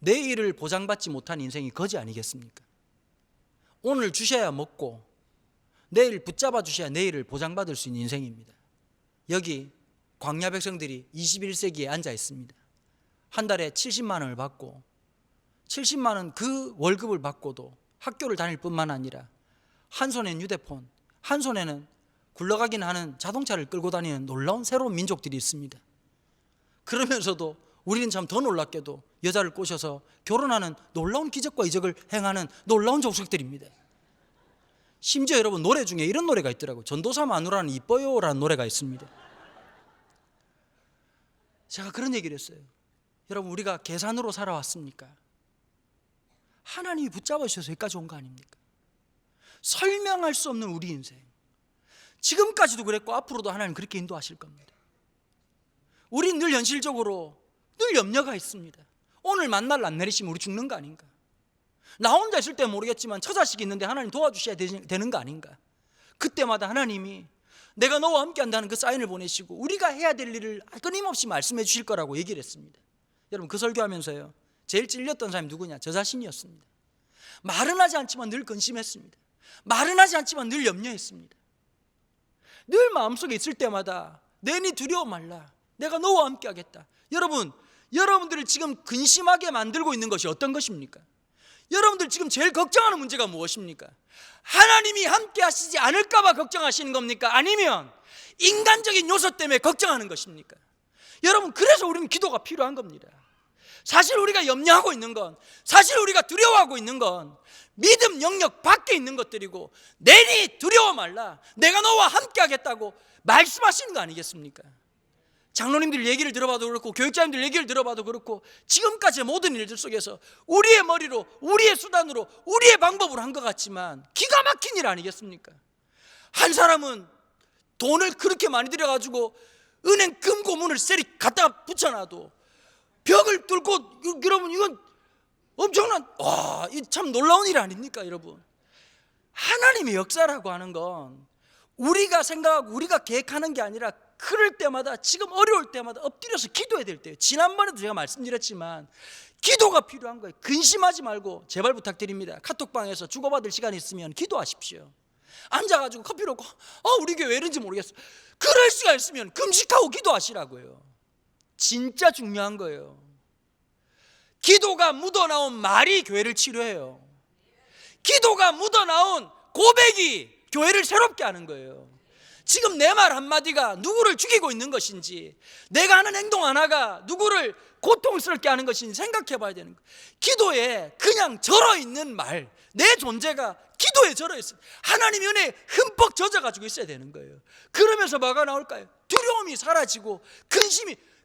내일을 보장받지 못한 인생이 거지 아니겠습니까? 오늘 주셔야 먹고 내일 붙잡아 주셔야 내일을 보장받을 수 있는 인생입니다. 여기 광야 백성들이 21세기에 앉아 있습니다. 한 달에 70만 원을 받고 70만 원 그 월급을 받고도 학교를 다닐 뿐만 아니라 한 손에는 휴대폰, 한 손에는 굴러가긴 하는 자동차를 끌고 다니는 놀라운 새로운 민족들이 있습니다. 그러면서도 우리는 참 더 놀랍게도 여자를 꼬셔서 결혼하는 놀라운 기적과 이적을 행하는 놀라운 족속들입니다. 심지어 여러분, 노래 중에 이런 노래가 있더라고요. 전도사 마누라는 이뻐요라는 노래가 있습니다. 제가 그런 얘기를 했어요. 여러분, 우리가 계산으로 살아왔습니까? 하나님이 붙잡아 주셔서 여기까지 온 거 아닙니까? 설명할 수 없는 우리 인생, 지금까지도 그랬고 앞으로도 하나님 그렇게 인도하실 겁니다. 우린 늘 현실적으로 늘 염려가 있습니다. 오늘 만날 안 내리시면 우리 죽는 거 아닌가? 나 혼자 있을 때 모르겠지만 처자식이 있는데 하나님 도와주셔야 되는 거 아닌가? 그때마다 하나님이 내가 너와 함께 한다는 그 사인을 보내시고 우리가 해야 될 일을 끊임없이 말씀해 주실 거라고 얘기를 했습니다. 여러분, 그 설교하면서요, 제일 찔렸던 사람이 누구냐? 저 자신이었습니다. 말은 하지 않지만 늘 근심했습니다. 말은 하지 않지만 늘 염려했습니다. 늘 마음속에 있을 때마다 내니 두려워 말라, 내가 너와 함께 하겠다. 여러분, 여러분들을 지금 근심하게 만들고 있는 것이 어떤 것입니까? 여러분들 지금 제일 걱정하는 문제가 무엇입니까? 하나님이 함께 하시지 않을까 봐 걱정하시는 겁니까? 아니면 인간적인 요소 때문에 걱정하는 것입니까? 여러분, 그래서 우리는 기도가 필요한 겁니다. 사실 우리가 염려하고 있는 건, 사실 우리가 두려워하고 있는 건 믿음 영역 밖에 있는 것들이고, 내니 두려워 말라, 내가 너와 함께 하겠다고 말씀하시는 거 아니겠습니까? 장로님들 얘기를 들어봐도 그렇고 교육자님들 얘기를 들어봐도 그렇고 지금까지의 모든 일들 속에서 우리의 머리로, 우리의 수단으로, 우리의 방법으로 한 것 같지만 기가 막힌 일 아니겠습니까? 한 사람은 돈을 그렇게 많이 들여가지고 은행 금고문을 세리 갖다가 붙여놔도 벽을 뚫고, 여러분, 이건 엄청난, 이 참 놀라운 일 아닙니까? 여러분, 하나님의 역사라고 하는 건 우리가 생각하고 우리가 계획하는 게 아니라 그럴 때마다, 지금 어려울 때마다 엎드려서 기도해야 될 때예요. 지난번에도 제가 말씀드렸지만 기도가 필요한 거예요. 근심하지 말고 제발 부탁드립니다. 카톡방에서 주고받을 시간이 있으면 기도하십시오. 앉아가지고 커피 놓고 우리 교회 왜 이런지 모르겠어, 그럴 시간 있으면 금식하고 기도하시라고요. 진짜 중요한 거예요. 기도가 묻어나온 말이 교회를 치료해요. 기도가 묻어나온 고백이 교회를 새롭게 하는 거예요. 지금 내 말 한마디가 누구를 죽이고 있는 것인지, 내가 하는 행동 하나가 누구를 고통스럽게 하는 것인지 생각해 봐야 되는 거예요. 기도에 그냥 절어있는 말, 내 존재가 기도에 절어있어요. 하나님의 은혜에 흠뻑 젖어가지고 있어야 되는 거예요. 그러면서 뭐가 나올까요? 두려움이 사라지고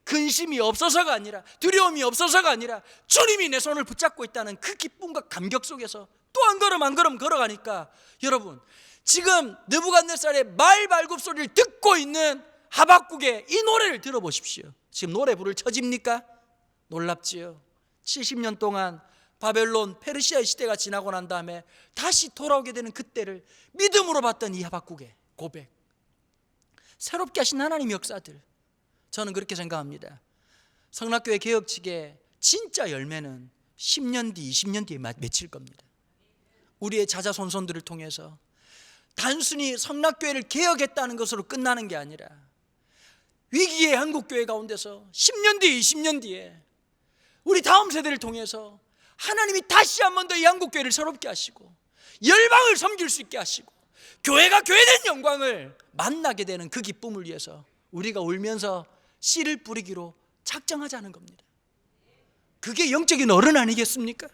근심이 없어서가 아니라, 두려움이 없어서가 아니라 주님이 내 손을 붙잡고 있다는 그 기쁨과 감격 속에서 또 한 걸음 걸어가니까, 여러분, 지금 느부갓네살의 말 발굽 소리를 듣고 있는 하박국의 이 노래를 들어보십시오. 지금 노래 부를 처지입니까? 놀랍지요. 70년 동안 바벨론 페르시아 시대가 지나고 난 다음에 다시 돌아오게 되는 그때를 믿음으로 봤던 이 하박국의 고백, 새롭게 하신 하나님의 역사들, 저는 그렇게 생각합니다. 성락교회 개혁 측의 진짜 열매는 10년 뒤, 20년 뒤에 맺힐 겁니다. 우리의 자자손손들을 통해서 단순히 성락교회를 개혁했다는 것으로 끝나는 게 아니라 위기의 한국교회 가운데서 10년 뒤에, 20년 뒤에 우리 다음 세대를 통해서 하나님이 다시 한 번 더 이 한국교회를 새롭게 하시고 열방을 섬길 수 있게 하시고 교회가 교회된 영광을 만나게 되는 그 기쁨을 위해서 우리가 울면서 씨를 뿌리기로 작정하자는 겁니다. 그게 영적인 어른 아니겠습니까?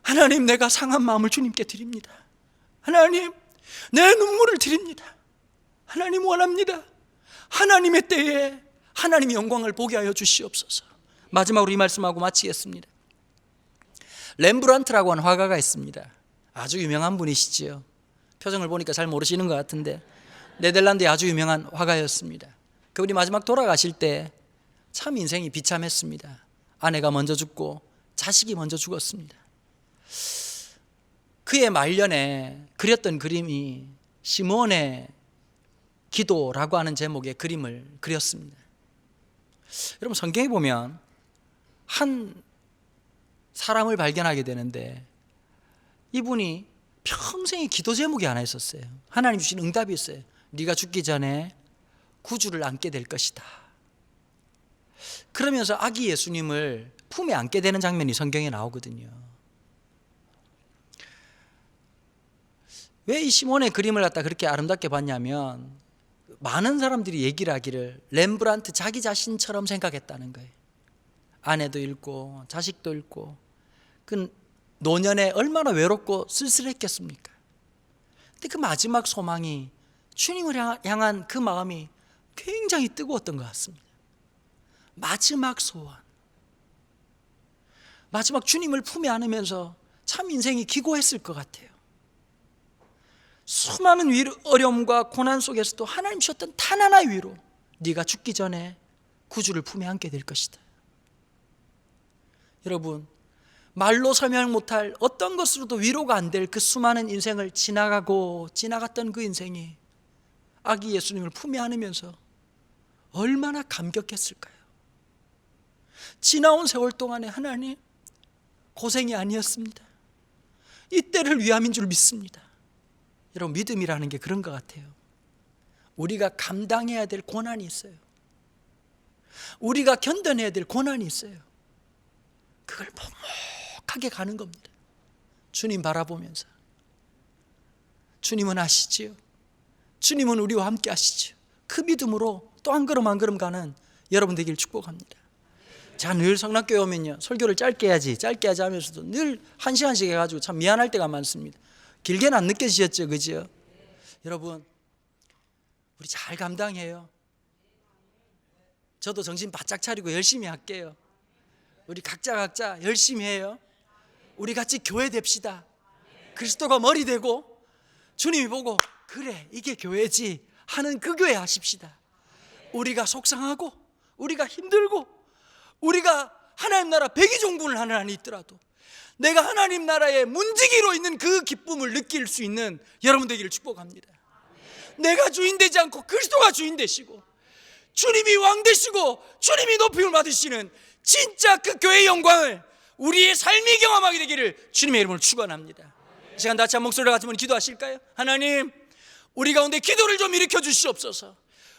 하나님, 내가 상한 마음을 주님께 드립니다. 하나님, 내 눈물을 드립니다. 하나님 원합니다. 하나님의 때에 하나님의 영광을 보게 하여 주시옵소서. 마지막으로 이 말씀하고 마치겠습니다. 렘브란트라고 하는 화가가 있습니다. 아주 유명한 분이시지요. 표정을 보니까 잘 모르시는 것 같은데 네덜란드의 아주 유명한 화가였습니다. 그분이 마지막 돌아가실 때 참 인생이 비참했습니다. 아내가 먼저 죽고 자식이 먼저 죽었습니다. 그의 말년에 그렸던 그림이 시몬의 기도라고 하는 제목의 그림을 그렸습니다. 여러분, 성경에 보면 한 사람을 발견하게 되는데 이분이 평생의 기도 제목이 하나 있었어요. 하나님 주신 응답이 있어요. 네가 죽기 전에 구주를 안게 될 것이다. 그러면서 아기 예수님을 품에 안게 되는 장면이 성경에 나오거든요. 왜 이 시몬의 그림을 갖다 그렇게 아름답게 봤냐면 많은 사람들이 얘기를 하기를 렘브란트 자기 자신처럼 생각했다는 거예요. 아내도 잃고 자식도 잃고 그 노년에 얼마나 외롭고 쓸쓸했겠습니까? 근데 그 마지막 소망이 주님을 향한 그 마음이 굉장히 뜨거웠던 것 같습니다. 마지막 소원, 마지막 주님을 품에 안으면서 참 인생이 기고했을 것 같아요. 수많은 어려움과 고난 속에서도 하나님 주셨던 단 하나의 위로, 네가 죽기 전에 구주를 품에 안게 될 것이다. 여러분, 말로 설명 못할 어떤 것으로도 위로가 안 될 그 수많은 인생을 지나갔던 그 인생이 아기 예수님을 품에 안으면서 얼마나 감격했을까요? 지나온 세월 동안에 하나님 고생이 아니었습니다. 이때를 위함인 줄 믿습니다. 여러분, 믿음이라는 게 그런 것 같아요. 우리가 감당해야 될 고난이 있어요. 우리가 견뎌내야 될 고난이 있어요. 그걸 먹먹하게 가는 겁니다. 주님 바라보면서. 주님은 아시지요. 주님은 우리와 함께 하시지요. 그 믿음으로 또 한 걸음 한 걸음 가는 여러분 되길 축복합니다. 자, 늘 성락교회 오면요, 설교를 짧게 해야지 하면서도 늘 한 시간씩 해가지고 참 미안할 때가 많습니다. 길게는 안 느껴지셨죠, 그죠? 여러분, 우리 잘 감당해요. 저도 정신 바짝 차리고 열심히 할게요. 우리 각자 열심히 해요. 우리 같이 교회 됩시다. 그리스도가 머리 되고 주님이 보고 그래, 이게 교회지 하는 그 교회 하십시다. 우리가 속상하고 우리가 힘들고 우리가 하나님 나라 백의종군을 하는 한이 있더라도 내가 하나님 나라의 문지기로 있는 그 기쁨을 느낄 수 있는 여러분 되기를 축복합니다. 내가 주인 되지 않고 그리스도가 주인 되시고 주님이 왕 되시고 주님이 높임을 받으시는 진짜 그 교회의 영광을 우리의 삶이 경험하게 되기를 주님의 이름으로 축원합니다. 이 시간 다시 한 목소리를 같이 한번 기도하실까요? 하나님, 우리 가운데 기도를 좀 일으켜 주시옵소서.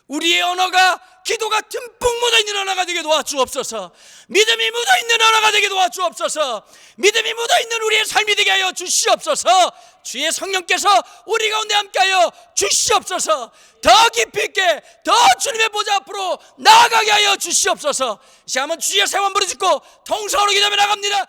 우리의 언어가 기도가 듬뿍 묻어있는 언어가 되게 도와주옵소서. 믿음이 묻어있는 언어가 되게 도와주옵소서. 믿음이 묻어있는 우리의 삶이 되게 하여 주시옵소서. 주의 성령께서 우리 가운데 함께하여 주시옵소서. 더 깊이 있게 더 주님의 보좌 앞으로 나아가게 하여 주시옵소서. 이 시간 한번 주의 세원 부르짖고 통성으로 기도하며 나갑니다.